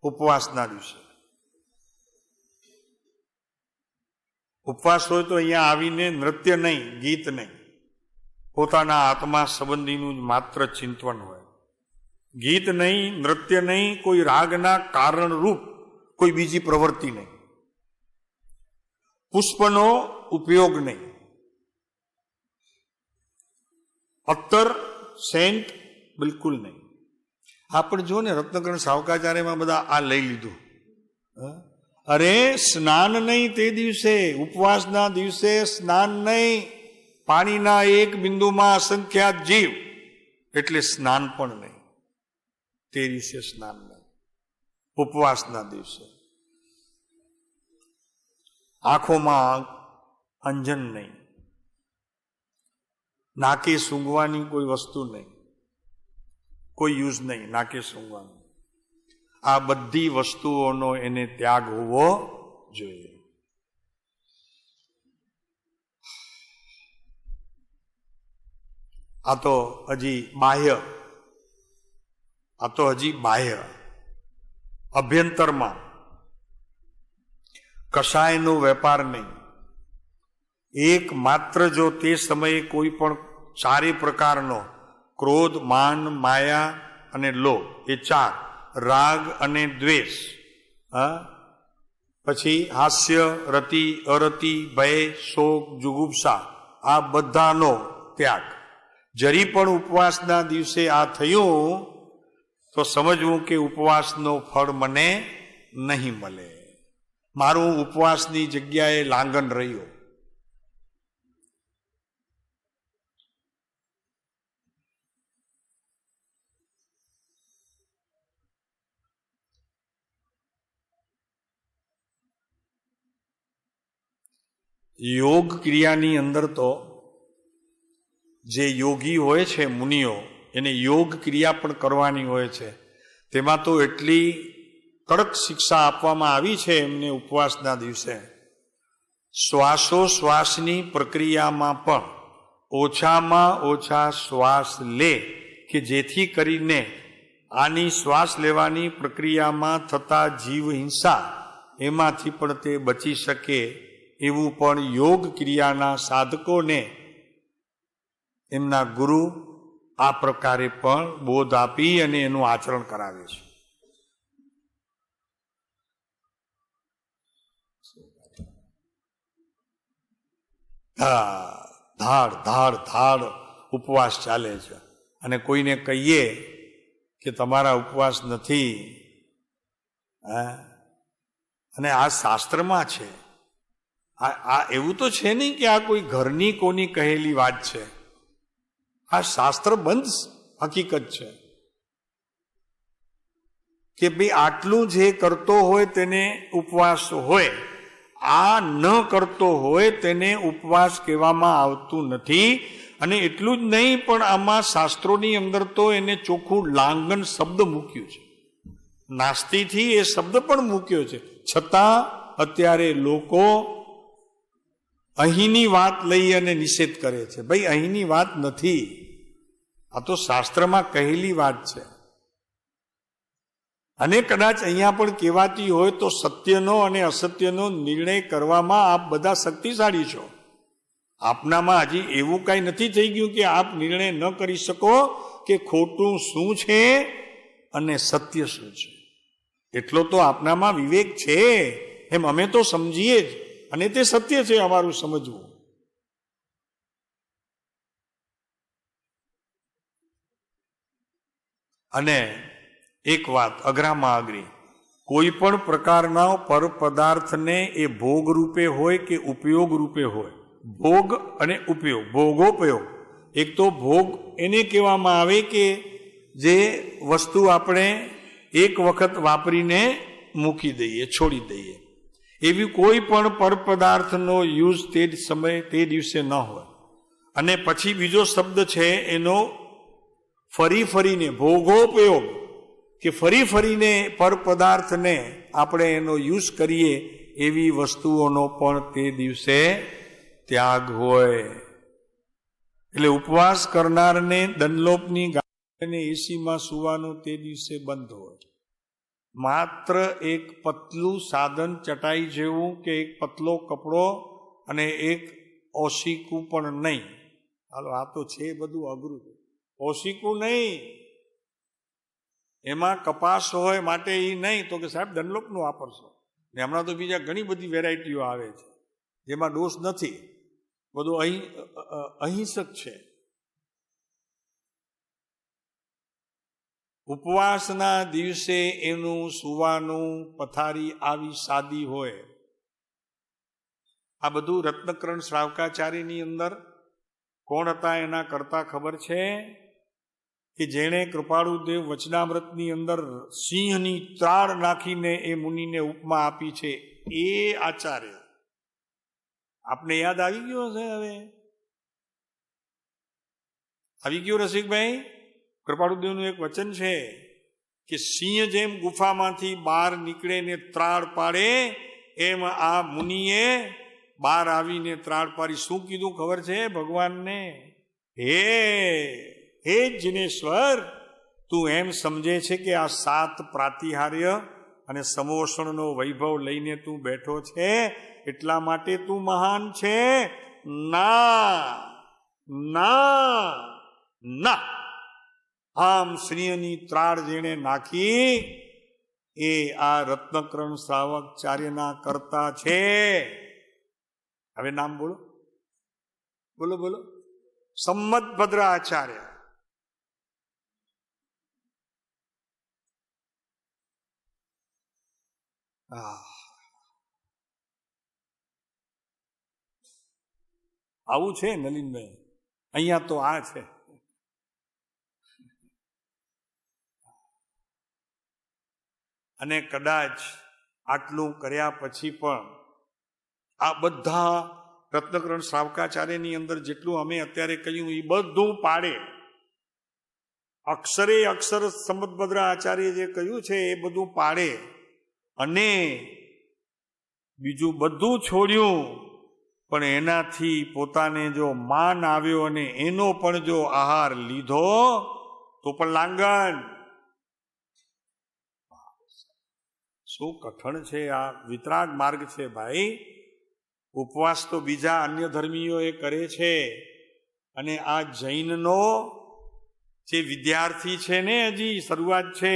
ઉપવાસના દિવસે ઉપવાસ હોય તો અહીંયા આવીને નૃત્ય નહીં, ગીત નહીં, પોતાના આત્મા સંબંધીનું જ માત્ર ચિંતન હોય. ગીત નહીં, નૃત્ય નહીં, કોઈ રાગના કારણરૂપ કોઈ બીજી પ્રવૃત્તિ નહીં. પુષ્પનો ઉપયોગ નહીં, અત્તર સેન્ટ બિલકુલ નહીં. આપણે જો ને રત્નકરણ શ્રાવકાચાર્યમાં બધા આ લઈ લીધું. અરે સ્નાન નહીં તે દિવસે, ઉપવાસના દિવસે સ્નાન નહીં. પાણીના એક બિંદુમાં અસંખ્યાત જીવ, એટલે સ્નાન પણ નહીં. તે દિવસે સ્નાન નહીં, ઉપવાસના દિવસે. આંખોમાં અંજન નહીં, નાકે સૂંઘવાની કોઈ વસ્તુ નહીં, કોઈ યુઝ નહીં નાકે સૂંઘવાનું. આ બધી વસ્તુઓનો એને ત્યાગ હોવો જોઈએ. આ તો હજી બાહ્ય, અભ્યંતરમાં કશાયનો વેપાર નહીં. એક માત્ર જો તે સમયે કોઈ પણ ચારે પ્રકારનો ક્રોધ, માન, માયા અને લોભ, એ 4. રાગ અને દ્વેષ, પછી હાસ્ય, રતિ, અરતિ, ભય, શોક, જુગુપ્સા, આ બધાનો ત્યાગ. જરી પણ ઉપવાસના દિવસે આ થયું તો સમજવું કે ઉપવાસનો ફળ મને નહીં મળે, મારું ઉપવાસની જગ્યાએ લાંગન રહ્યું. યોગ ક્રિયાની અંદર તો જે યોગી હોય છે, મુનિઓ, એને યોગ ક્રિયા પણ કરવાની હોય છે. તેમાં તો એટલી કડક શિક્ષા આપવામાં આવી છે એમને ઉપવાસના દિવસે. શ્વાસોશ્વાસની પ્રક્રિયામાં પણ ઓછામાં ઓછા શ્વાસ લે કે જેથી કરીને આની શ્વાસ લેવાની પ્રક્રિયામાં થતા જીવ હિંસા એમાંથી પણ તે બચી શકે, એવું પણ યોગ ક્રિયાના સાધકોને એમના ગુરુ આ પ્રકારે પણ બોધ આપી અને એનું આચરણ કરાવે છે. ધાડ ધાડ ધાડ ઉપવાસ ચાલે છે, અને કોઈને કહીએ કે તમારા ઉપવાસ નથી, અને આ શાસ્ત્રમાં છે. આ એવું તો છે નહીં કે આ કોઈ ઘરની કોની કહેલી વાત છે, આ શાસ્ત્રબંધ હકીકત છે કે ભાઈ આટલું જે કરતો હોય તેને ઉપવાસ હોય, આ ન કરતો હોય તેને ઉપવાસ કહેવામાં આવતું નથી. અને એટલું જ નહીં, પણ આમાં શાસ્ત્રોની અંદર તો એને ચોખ્ખું લાંગન શબ્દ મૂક્યું છે, નાસ્તીથી એ શબ્દ પણ મૂક્યો છે. છતાં અત્યારે લોકો અહીંની વાત લઈ અને નિષેધ કરે છે. ભાઈ અહીંની વાત નથી, આ તો શાસ્ત્રમાં કહેલી વાત છે. અને કદાચ અહીંયા પણ કહેવાતી હોય તો સત્યનો અને અસત્યનો નિર્ણય કરવામાં આપ બધા શક્તિશાળી છો. આપનામાં હજી એવું કાંઈ નથી થઈ ગયું કે આપ નિર્ણય ન કરી શકો કે ખોટું શું છે અને સત્ય શું છે. એટલો તો આપનામાં વિવેક છે, એમ અમે તો સમજીએ જ, અને તે સત્ય છે અમારું સમજવું. અને એક વાત અઘરામાં અઘરી, કોઈ પણ પ્રકારના પર પદાર્થને એ ભોગ રૂપે હોય કે ઉપયોગ રૂપે હોય, ભોગ અને ઉપયોગ, ભોગોપયોગ. એક તો ભોગ એને કહેવામાં આવે કે જે વસ્તુ આપણે એક વખત વાપરીને મૂકી દઈએ, છોડી દઈએ. એવી કોઈ પણ પરપદાર્થનો યુઝ તે સમય તે દિવસે ન હોય. અને પછી બીજો શબ્દ છે એનો ફરી ફરીને, ભોગોપયોગ, કે ફરી ફરીને પરપદાર્થને આપણે એનો યુઝ કરીએ એવી વસ્તુઓનો પણ તે દિવસે ત્યાગ હોય. એટલે ઉપવાસ કરનારને દંડલોપની ગાડીને એસીમાં સુવાનું તે દિવસે બંધ હોય. માત્ર એક પતલું સાધન, ચટાઈ જેવું કે એક પતલો કપડો અને એક ઓશીકું પણ નહીં. હાલો, આ તો છે બધું અઘરું. ઓશીકું નહીં, એમાં કપાસ હોય માટે એ નહીં, તો કે સાહેબ દંડલોપનું વાપરશો. ને હમણાં તો બીજા ઘણી બધી વેરાયટીઓ આવે છે જેમાં દોષ નથી, બધું અહિંસક છે. ઉપવાસના દિવસે એનું સુવાનું, પથારી આવી સાદી હોય. આ બધું રત્નકરણ શ્રાવકાચાર્યની અંદર કોણ હતા એના કરતા ખબર છે કે જેણે કૃપાળુદેવ વચનામૃતની અંદર સિંહની ત્રાળ નાખીને એ મુનિને ઉપમા આપી છે, એ આચાર્ય. આપને યાદ આવી ગયો હશે? હવે આવી ગયું રસિકભાઈ? કૃપાળુદેવનું એક વચન છે કે સિંહ જેમ ગુફામાંથી બહાર નીકળે ને ત્રાળ પાડે, એમ આ મુનિએ બહાર આવીને ત્રાળ પાડી. શું કીધું ખબર છે ભગવાનને? હે જિનેશ્વર, તું એમ સમજે છે કે આ 7 પ્રાતિહાર્ય અને સમોષણનો વૈભવ લઈને તું બેઠો છે એટલા માટે તું મહાન છે? ના ના ના, આમ શ્રીયની ત્રાળ જેણે નાખી એ આ રત્નકર્ણ શ્રાવકાચાર્યના કરતા છે. હવે નામ બોલો, બોલો બોલો. સંમતભદ્ર આચાર્ય. આવું છે નલિનભાઈ, અહીંયા તો આ છે. અને કદાચ આટલું કર્યા પછી પણ આ બધા રત્નકર્ણ શ્રાવકાચાર્યની અંદર જેટલું અમે અત્યારે કહ્યું એ બધું પાડે. અક્ષરે અક્ષર સંમતભદ્ર આચાર્ય જે કહ્યું છે એ બધું પાડે અને બીજું બધું છોડ્યું, પણ એનાથી પોતાને જો માન આવ્યો અને એનો પણ જો આહાર લીધો તો પણ લાંગન. શું કઠણ છે આ વિતરાગ માર્ગ છે ભાઈ. ઉપવાસ તો બીજા અન્ય ધર્મીઓ એ કરે છે, અને આ જૈનનો જે વિદ્યાર્થી છે ને, હજી શરૂઆત છે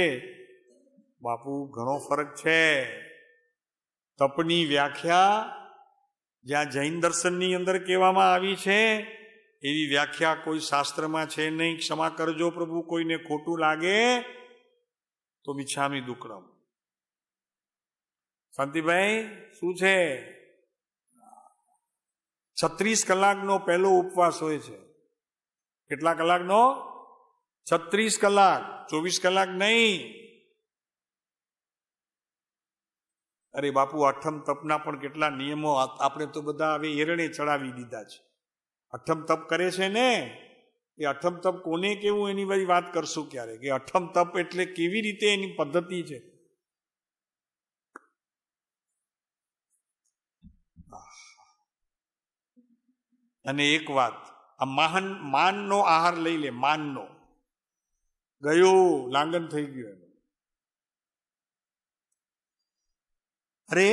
બાપુ, ઘણો ફરક છે. તપની વ્યાખ્યા જ્યાં જૈન દર્શનની અંદર કહેવામાં આવી છે એવી વ્યાખ્યા કોઈ શાસ્ત્રમાં છે નહીં. ક્ષમા કરજો પ્રભુ, કોઈને ખોટું લાગે તો મિચ્છામિ દુક્કડમ. શાંતિભાઈ શું છે? 36 કલાકનો પહેલો ઉપવાસ હોય છે. કેટલા કલાકનો? 36 કલાક, 24 કલાક નહીં. અરે બાપુ, અઠમ તપના પણ કેટલા નિયમો આપણે તો બધા હવે એરણે ચડાવી દીધા છે. અઠમ તપ કરે છે ને, એ અઠમ તપ કોને કેવું એની બધી વાત કરશું ક્યારે, કે અઠમ તપ એટલે કેવી રીતે એની પદ્ધતિ છે. અને એક વાત, આ માનનો આહાર લઈ લે, માનનો ગયો લાંગન થઈ ગયું. અરે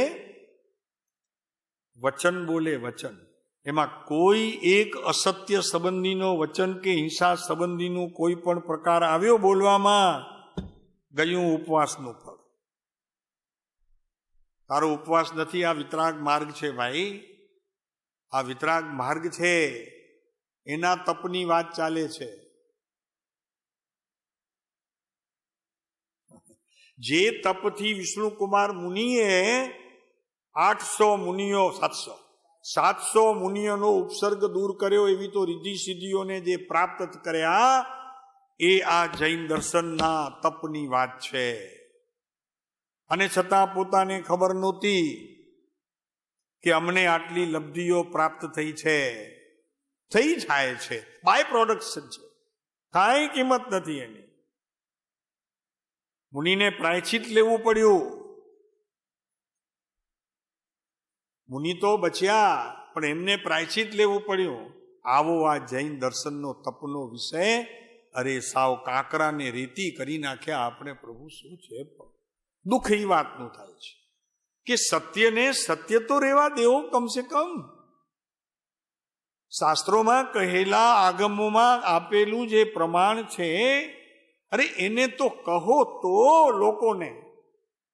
વચન બોલે, વચન, એમાં કોઈ એક અસત્ય સંબંધીનો વચન કે હિંસા સંબંધીનું કોઈ પણ પ્રકાર આવ્યો બોલવામાં, ગયું ઉપવાસનું ફળ. તારો ઉપવાસ નથી, આ વિતરાગ માર્ગ છે ભાઈ. આ વિતરાગ માર્ગ છે, એના તપની વાત ચાલે છે. જે તપથી વિષ્ણુકુમાર મુનિએ 800 મુનિઓ 700 મુનિઓનો ઉપસર્ગ દૂર કર્યો, એવી તો રિદ્ધિ સિદ્ધિઓને જે પ્રાપ્ત કર્યા એ આ જૈન દર્શનના તપની વાત છે. અને છતાં પોતાને ખબર નહોતી કે અમને આટલી લબ્ધિઓ પ્રાપ્ત થઈ છે. થઈ જાય છે, બાય પ્રોડક્શન છે, કાંઈ કિંમત નથી એની. મુનિને પ્રાયશ્ચિત લેવું પડ્યું. મુનિ તો બચ્યા, પણ એમને પ્રાયશ્ચિત લેવું પડ્યું. આવો આ જૈન દર્શનનો તપનો વિષય, અરે સાવ કાંકરાને રેતી કરી નાખ્યા આપણે. પ્રભુ શું છે, દુઃખ એ વાતનું થાય છે કે સત્યને સત્ય તો રહેવા દેવો કમસે કમ. શાસ્ત્રોમાં કહેલા, આગમોમાં આપેલું જે પ્રમાણ છે, અરે એને તો કહો તો લોકોને.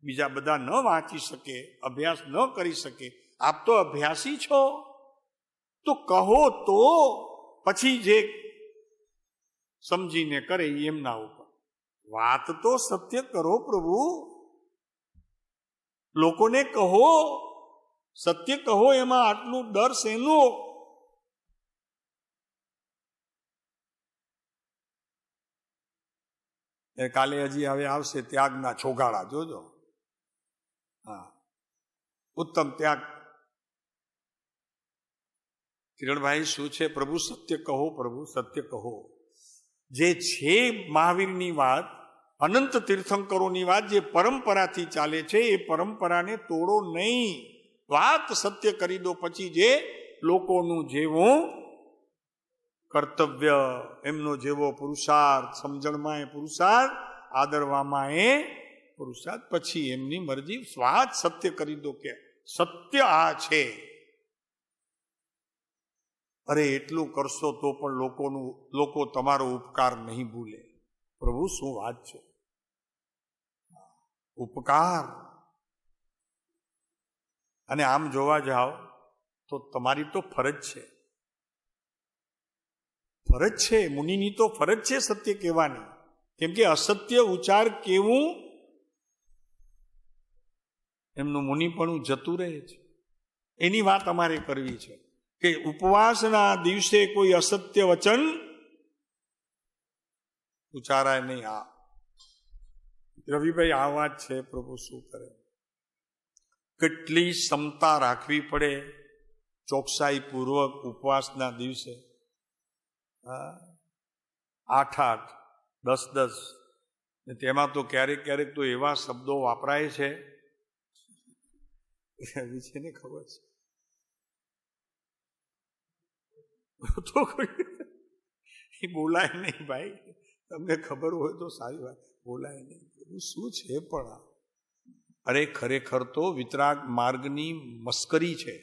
બીજા બધા ન વાંચી શકે, અભ્યાસ ન કરી શકે. આપ તો અભ્યાસી છો, તો કહો તો પછી જે સમજીને કરે એમના ઉપર. વાત તો સત્ય કરો પ્રભુ, લોકોને કહો, સત્ય કહો. એમાં આટલું ડર શેનો? કાલે હજી હવે આવશે ત્યાગના છોગાળા, જોજો. હા, ઉત્તમ ત્યાગ. કિરણભાઈ શું છે? પ્રભુ સત્ય કહો, પ્રભુ સત્ય કહો. જે છે મહાવીરની વાત, અનંત તીર્થંકરોની વાત, જે પરંપરાથી ચાલે છે, એ પરંપરાને તોડો નહીં. વાત સત્ય કરી દો. પછી જે લોકોનું જેવું કર્તવ્ય, એમનો જેવો પુરુષાર્થ, સમજણમાં એ પુરુષાર્થ, આદરવામાં એ પુરુષાર્થ, પછી એમની મરજી. વાત સત્ય કરી દો કે સત્ય આ છે. અરે એટલું કરશો તો પણ લોકો તમારો ઉપકાર નહીં ભૂલે. પ્રભુ શું વાત છે, ઉપકાર. અને આમ જોવા જાઓ તો તમારી તો ફરજ છે, ફરજ છે, મુનિની તો ફરજ છે સત્ય કહેવાની. કેમ કે અસત્ય ઉચ્ચાર કેવું એમનું મુનિપણું જતું રહે છે. એની વાત અમારે કરવી છે કે ઉપવાસના દિવસે કોઈ અસત્ય વચન ઉચ્ચારાય નહીં. આ રવિભાઈ આ વાત છે, પ્રભુ શું કરે, કેટલી ક્ષમતા રાખવી પડે ચોકસાઈ પૂર્વક ઉપવાસના દિવસે. 8-8, 10-10, તેમાં તો ક્યારેક ક્યારેક તો એવા શબ્દો વાપરાય છે ને ખબર છે તો એ બોલાય નહીં ભાઈ, તમને ખબર હોય તો સારી વાત, બોલાય નહીં. શું છે પણ અરે ખરેખર તો વિતરાગ માર્ગની મસ્કરી છે.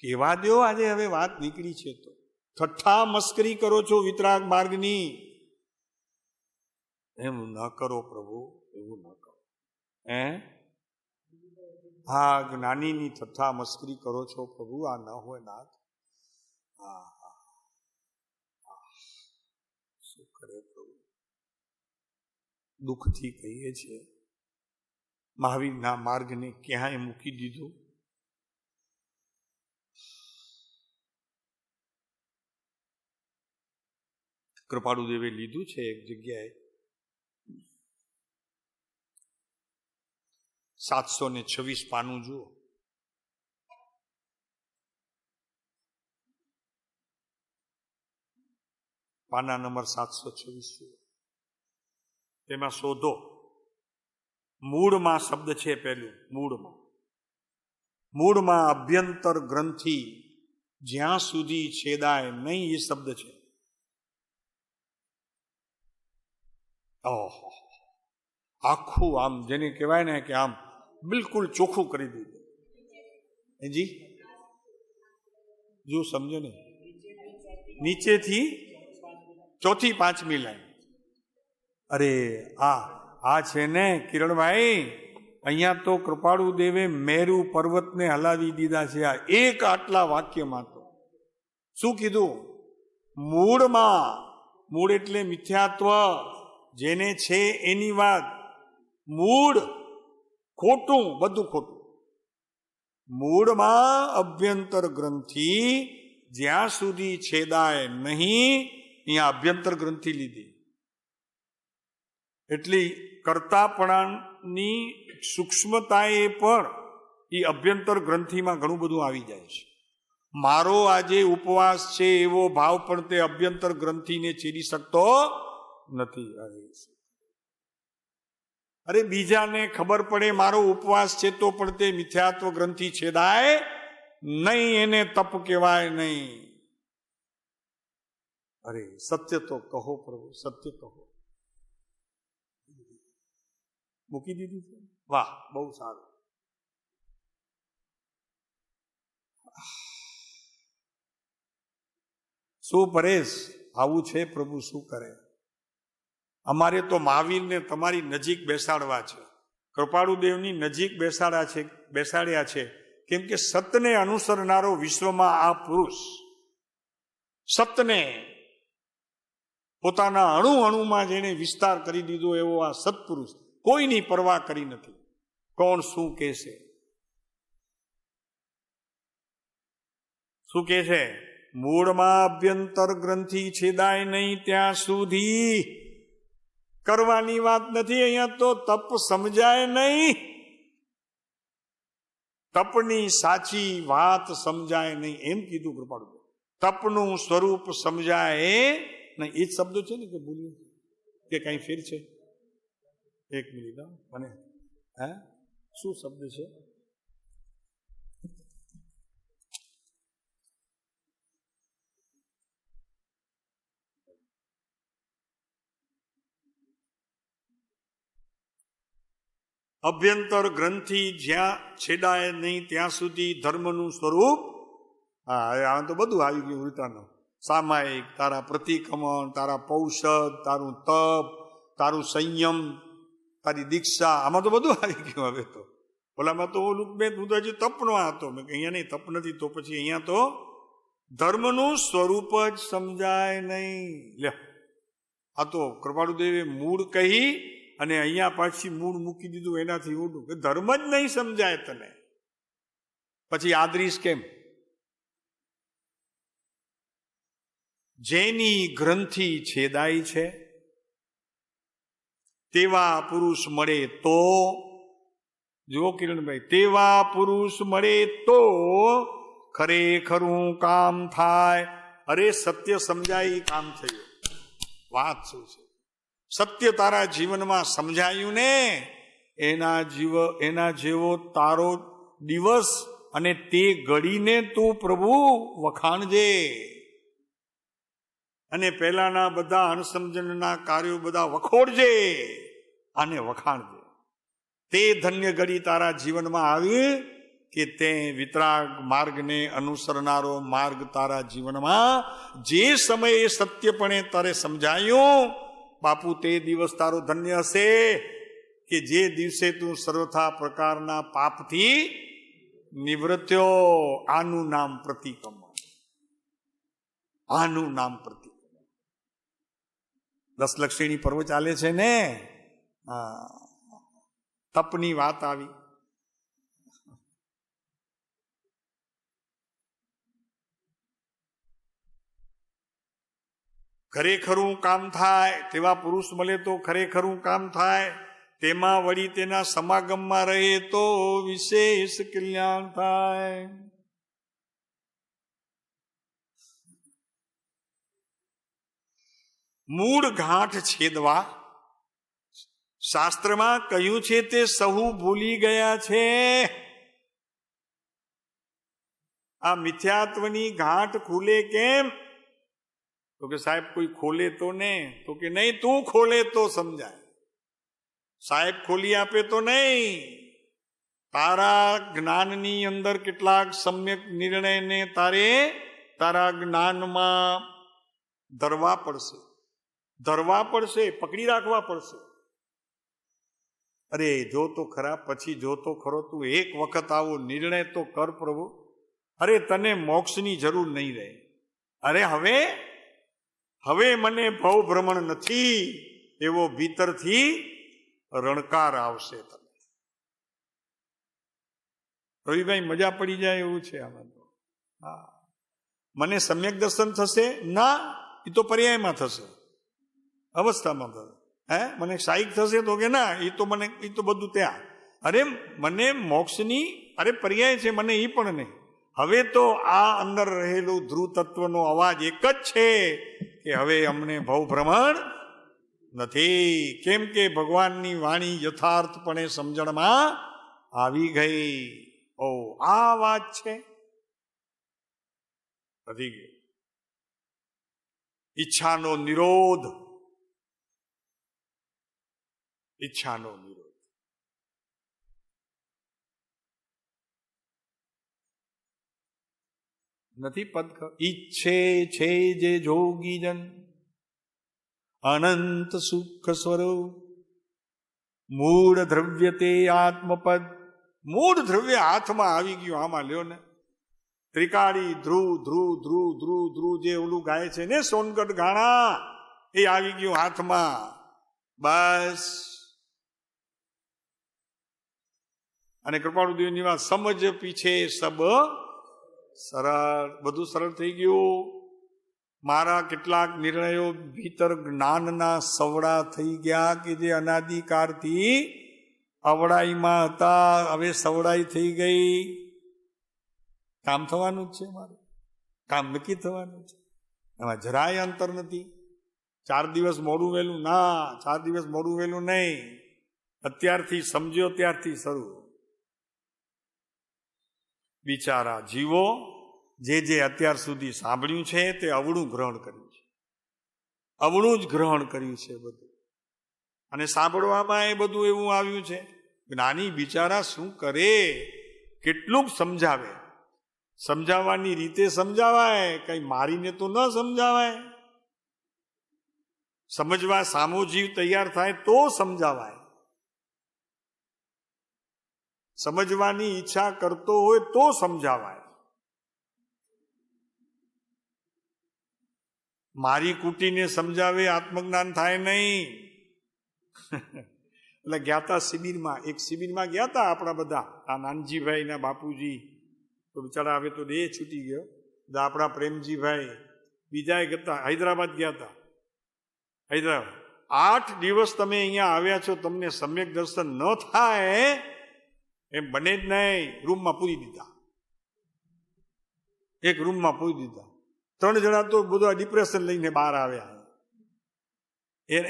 કેવા દો, આજે હવે વાત નીકળી છે તો ઠઠ્ઠા મસ્કરી કરો છો વિતરાગ માર્ગની. એમ ન કરો પ્રભુ, એવું ન કરો. હા, જ્ઞાનીની ઠઠ્ઠા મસ્કરી કરો છો પ્રભુ, આ ન હોય નાથ. શું કરે પ્રભુ, દુઃખથી કહીએ છીએ મહાવીરના માર્ગને ક્યાંય મૂકી દીધું. કૃપાળુદેવે લીધું છે એક જગ્યાએ 726 પાનું જુઓ, પાના નંબર 726 જુઓ. તેમાં શોધો, મૂળમાં શબ્દ છે. પહેલું મૂળમાં અભ્યંતર ગ્રંથિ જ્યાં સુધી છેદાય નહીં, એ શબ્દ છે. ઓહો, આખું આમ જેને કહેવાય ને કે આમ બિલકુલ ચોખ્ખું કરી દીધું. જી જો સમજો ને, નીચેથી ચોથી પાંચમી લાઈન. અરે આ છે ને કિરણભાઈ, અહીંયા તો કૃપાળુ દેવે મેરુ પર્વતને હલાવી દીધા છે. આ એક આટલા વાક્યમાં તો શું કીધું? મૂળ એટલે મિથ્યાત્વ, જેને છે એની વાત. મૂળ ખોટું, બધું ખોટું. મૂળમાં અભ્યંતર ગ્રંથિ જ્યાં સુધી છેદાય નહીં, અહીંયા અભ્યંતર ગ્રંથિ લીધી. એટલી કર્તાપણાની સૂક્ષ્મતાએ પણ એ અભ્યંતર ગ્રંથિમાં ઘણું બધું આવી જાય છે. મારો આજે ઉપવાસ છે એવો ભાવ પણ તે અભ્યંતર ગ્રંથિને ચીરી શકતો નથી. અરે બીજાને ખબર પડે મારો ઉપવાસ છે તો પણ તે મિથ્યાત્વ ગ્રંથિ છેદાય નહીં, એને તપ કહેવાય નહીં. અરે સત્ય તો કહો પ્રભુ, સત્ય કહો. મૂકી દીધું છે. વાહ, બહુ સારું. શું પરેશ, આવું છે પ્રભુ, શું કરે? અમારે તો મહાવીરને તમારી નજીક બેસાડવા છે, કૃપાળુદેવની નજીક બેસાડ્યા છે. કેમ કે સતને અનુસરનારો વિશ્વમાં આ પુરુષ, સતને પોતાના અણુ અણુમાં જેને વિસ્તાર કરી દીધો એવો આ સત્પુરુષ કોઈની પરવા કરી નથી. કોણ શું કહેશે? શું કહે છે? મૂળમાં અભ્યંતર ગ્રંથિ છેદાય નહીં ત્યાં સુધી કરવાની વાત નથી. અહીંયા તો તપ સમજાય નહીં, તપની સાચી વાત સમજાય નહીં, એમ કીધું કૃપાળુ. તપનું સ્વરૂપ સમજાય નહીં. એ જ શબ્દો છે ને કે ભૂલ્યું કે કઈ ફેર છે? એક મિનિટ મને, શું શબ્દ છે? અભ્યંતર ગ્રંથિ જ્યાં છેડાય નહીં ત્યાં સુધી ધર્મનું સ્વરૂપ. હા, આ તો બધું આવી ગયું ઉલટાનું. સામાયિક, તારા પ્રતિક્રમણ, તારા પૌષધ, તારું તપ, તારું સંયમ, તારી દીક્ષા, આમાં તો બધું આવી ગયું. હવે તો ઓલામાં તો ઓલું મેં હું તો હજી તપનો હતો, મેં અહીંયા નહીં તપ નથી, તો પછી અહીંયા તો ધર્મનું સ્વરૂપ જ સમજાય નહીં. લે, આ તો કૃપાળુદેવે મૂળ કહી અને અહીંયા પાછી મૂળ મૂકી દીધું, એનાથી ઊંડું કે ધર્મ જ નહીં સમજાય તને, પછી આદરીશ કેમ? જેની ગ્રંથિ છેદાય છે તેવા પુરુષ મળે તો, જુઓ કિરણભાઈ, તેવા પુરુષ મળે તો ખરેખરું કામ થાય. અરે સત્ય સમજાય એ કામ થયું. વાત શું છે? સત્ય તારા જીવનમાં સમજાયું ને, એના જેવો તારો દિવસ અને તે ઘડીને તું પ્રભુ વખાણજે. અને પહેલાના બધા અણસમજણના કાર્યો બધા વખોડજે અને વખાણજે. તે ધન્ય ઘડી તારા જીવનમાં આવી કે તે વિતરાગ માર્ગને અનુસરનારો માર્ગ તારા જીવનમાં જે સમયે સત્યપણે તારે સમજાયું, બાપુ તે દિવસ તારો ધન્ય હશે કે જે દિવસે તું સર્વથા પ્રકારના પાપથી નિવૃત્યો. આનું નામ પ્રતિક્રમણ, આનું નામ પ્રતિક્રમણ. દશલક્ષણી પર્વ ચાલે છે ને, તપની વાત આવી. ખરેખરું કામ થાય તેવા પુરુષ મળે તો ખરેખરું કામ થાય, તેમાં વળી તેના સમાગમમાં રહે તો વિશેષ કલ્યાણ થાય. મૂળ ગાંઠ છેદવા શાસ્ત્રમાં કહ્યું છે તે સહુ ભૂલી ગયા છે. આ મિથ્યાત્વની ગાંઠ ખુલે કેમ? તો કે સાહેબ કોઈ ખોલે તો ને, તો કે નહીં, તું ખોલે તો સમજાય. સાહેબ ખોલી આપે તો નહીં. તારા જ્ઞાનની અંદર કેટલાક સમ્યક નિર્ણયને તારે તારા જ્ઞાનમાં ધરવા પડશે, પકડી રાખવા પડશે. અરે જો તો ખરા, પછી જો તો ખરો, તું એક વખત આવો નિર્ણય તો કર પ્રભુ. અરે તને મોક્ષની જરૂર નહીં રહે. અરે હવે મને ભવ ભ્રમણ નથી એવો ભીતરથી રણકાર આવશે. તને રવિભાઈ મજા પડી જાય એવું છે આમાં તો. હા, મને સમ્યક દર્શન થશે ના, એ તો પર્યાયમાં થશે, અવસ્થામાં થશે. મને સાઈક થશે તો કે ના, એ તો બધું ત્યાં. અરે મને મોક્ષની પર્યાય છે, મને એ પણ નહીં. હવે તો આ અંદર રહેલું ધ્રુવ તત્વનો અવાજ એક જ છે કે હવે અમને ભવ ભ્રમણ નથી. કેમ કે ભગવાનની વાણી યથાર્થપણે સમજણમાં આવી ગઈ. ઓ આ વાત છે, વધી ગઈ. ઈચ્છાનો નિરોધ, ઈચ્છાનો નિરોધ. નથી પદ ઈચ્છે છે જે જોગીજન અનંત સુખ સ્વરૂપ મૂળ દ્રવ્ય તે આત્મપદ. મૂળ દ્રવ્ય હાથમાં આવી ગયું. આમાં લ્યો ને, ત્રિકાળી ધ્રુવ ધ્રુવ ધ્રુવ ધ્રુવ ધ્રુવ જે ઓલું ગાય છે ને, સોનગઢ ગાણા, એ આવી ગયું હાથમાં. બસ. અને કૃપાળુદેવની વાત, સમજ પીછે સબ સરળ, બધું સરળ થઈ ગયું. મારા કેટલાક નિર્ણયો ભીતર જ્ઞાનના સવડા થઈ ગયા કે જે અનાદિકાળથી અવડાઈમાં હતા, હવે સવડાઈ થઈ ગઈ. કામ થવાનું જ છે, મારે કામ નક્કી થવાનું છે. એમાં જરાય અંતર નથી. 4 દિવસ મોડું વહેલું ના, 4 દિવસ મોડું વહેલું નહીં. અત્યારથી સમજ્યો ત્યારથી શરૂ. બિચારા જીવો જે અત્યાર સુધી સાંભળ્યું છે તે અવળું ગ્રહણ કર્યું છે, અવળું જ ગ્રહણ કર્યું છે બધું. અને સાંભળવામાં એ બધું એવું આવ્યું છે. જ્ઞાની બિચારા શું કરે, કેટલું સમજાવે. સમજાવવાની રીતે સમજાવાય, કઈ મારીને તો ન સમજાવાય. સમજવા સામો જીવ તૈયાર થાય તો સમજાવાય. સમજવાની ઈચ્છા કરતો હોય તો સમજાવાય. મારી કૂટીને સમજાવે આત્મજ્ઞાન થાય નહીં. એટલે ગયા તા શિબિરમાં, એક શિબિરમાં ગયા તા આપણા બધા, આ નાનજીભાઈ ના બાપુજી તો બિચારા હવે તો દેહ છૂટી ગયો, આપણા પ્રેમજીભાઈ, બીજા હતા, હૈદરાબાદ ગયા હતા. હૈદરાબાદ 8 દિવસ તમે અહીંયા આવ્યા છો, તમને સમ્યક દર્શન ન થાય એમ બને જ નહીં. રૂમમાં પૂરી દીધા, એક રૂમમાં પૂરી દીધા. 3 જણા તો બધા ડિપ્રેશન લઈને બહાર આવ્યા.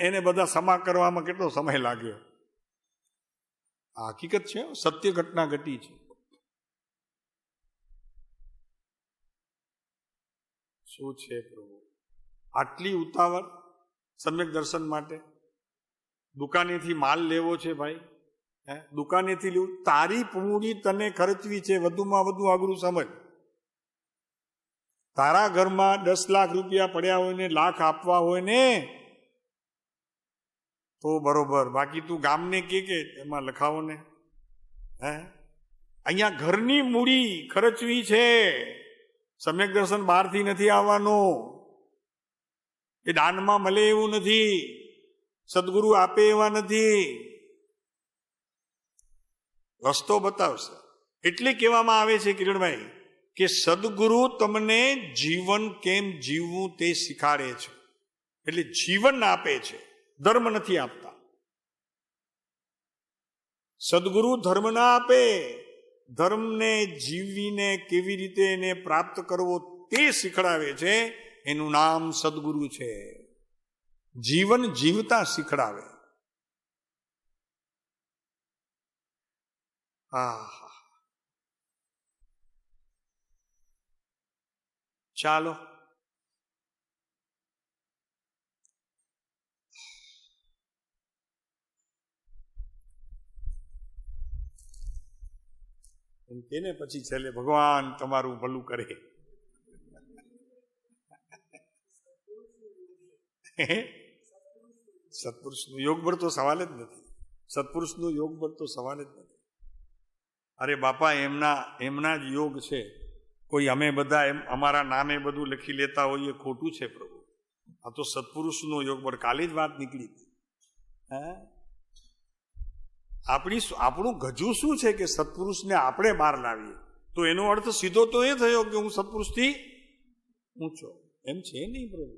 એને બધા સમા કરવામાં કેટલો સમય લાગ્યો. આ હકીકત છે, સત્ય ઘટના ઘટી છે. શું છે પ્રભુ, આટલી ઉતાવળ સમ્યક દર્શન માટે? દુકાનેથી માલ લેવો છે ભાઈ, દુકાનેથી લેવું, તારી પૂંડી તને ખર્ચવી છે, વધુમાં વધુ અઘરું સમજ. તારા ઘરમાં 10 લાખ રૂપિયા પડ્યા હોય ને લાખ આપવા હોય ને તો બરોબર, બાકી તું ગામને કે એમાં લખાવો ને. અહીંયા ઘરની મૂડી ખર્ચવી છે. સમ્યક દર્શન બહારથી નથી આવવાનું, એ દાનમાં મળે એવું નથી, સદગુરુ આપે એવા નથી, રસ્તો બતાવશે. એટલે કહેવામાં આવે છે કિરણભાઈ કે સદગુરુ તમને જીવન કેમ જીવવું તે શીખાડે છે. એટલે જીવન આપે છે, ધર્મ નથી આપતા. સદગુરુ ધર્મ ના આપે, ધર્મને જીવીને કેવી રીતે એને પ્રાપ્ત કરવો તે શીખડાવે છે. એનું નામ સદગુરુ છે. જીવન જીવતા શીખડાવે. ચાલો એમ કે ને પછી છેલ્લે ભગવાન તમારું ભલું કરે. સત્પુરુષનો યોગ બળ તો સવાલ જ નથી. સત્પુરુષનો યોગ બળ તો સવાલ જ નથી. અરે બાપા, એમના જ યોગ છે. કોઈ અમે બધા એમ અમારા નામે બધું લખી લેતા હોઈએ, ખોટું છે પ્રભુ. આ તો સત્પુરુષનો યોગ બળ. કાલે જ વાત નીકળી હતી. આપણું ગજુ શું છે કે સત્પુરુષને આપણે બહાર લાવીએ, તો એનો અર્થ સીધો તો એ થયો કે હું સત્પુરુષથી ઊંચો. એમ છે નહીં પ્રભુ.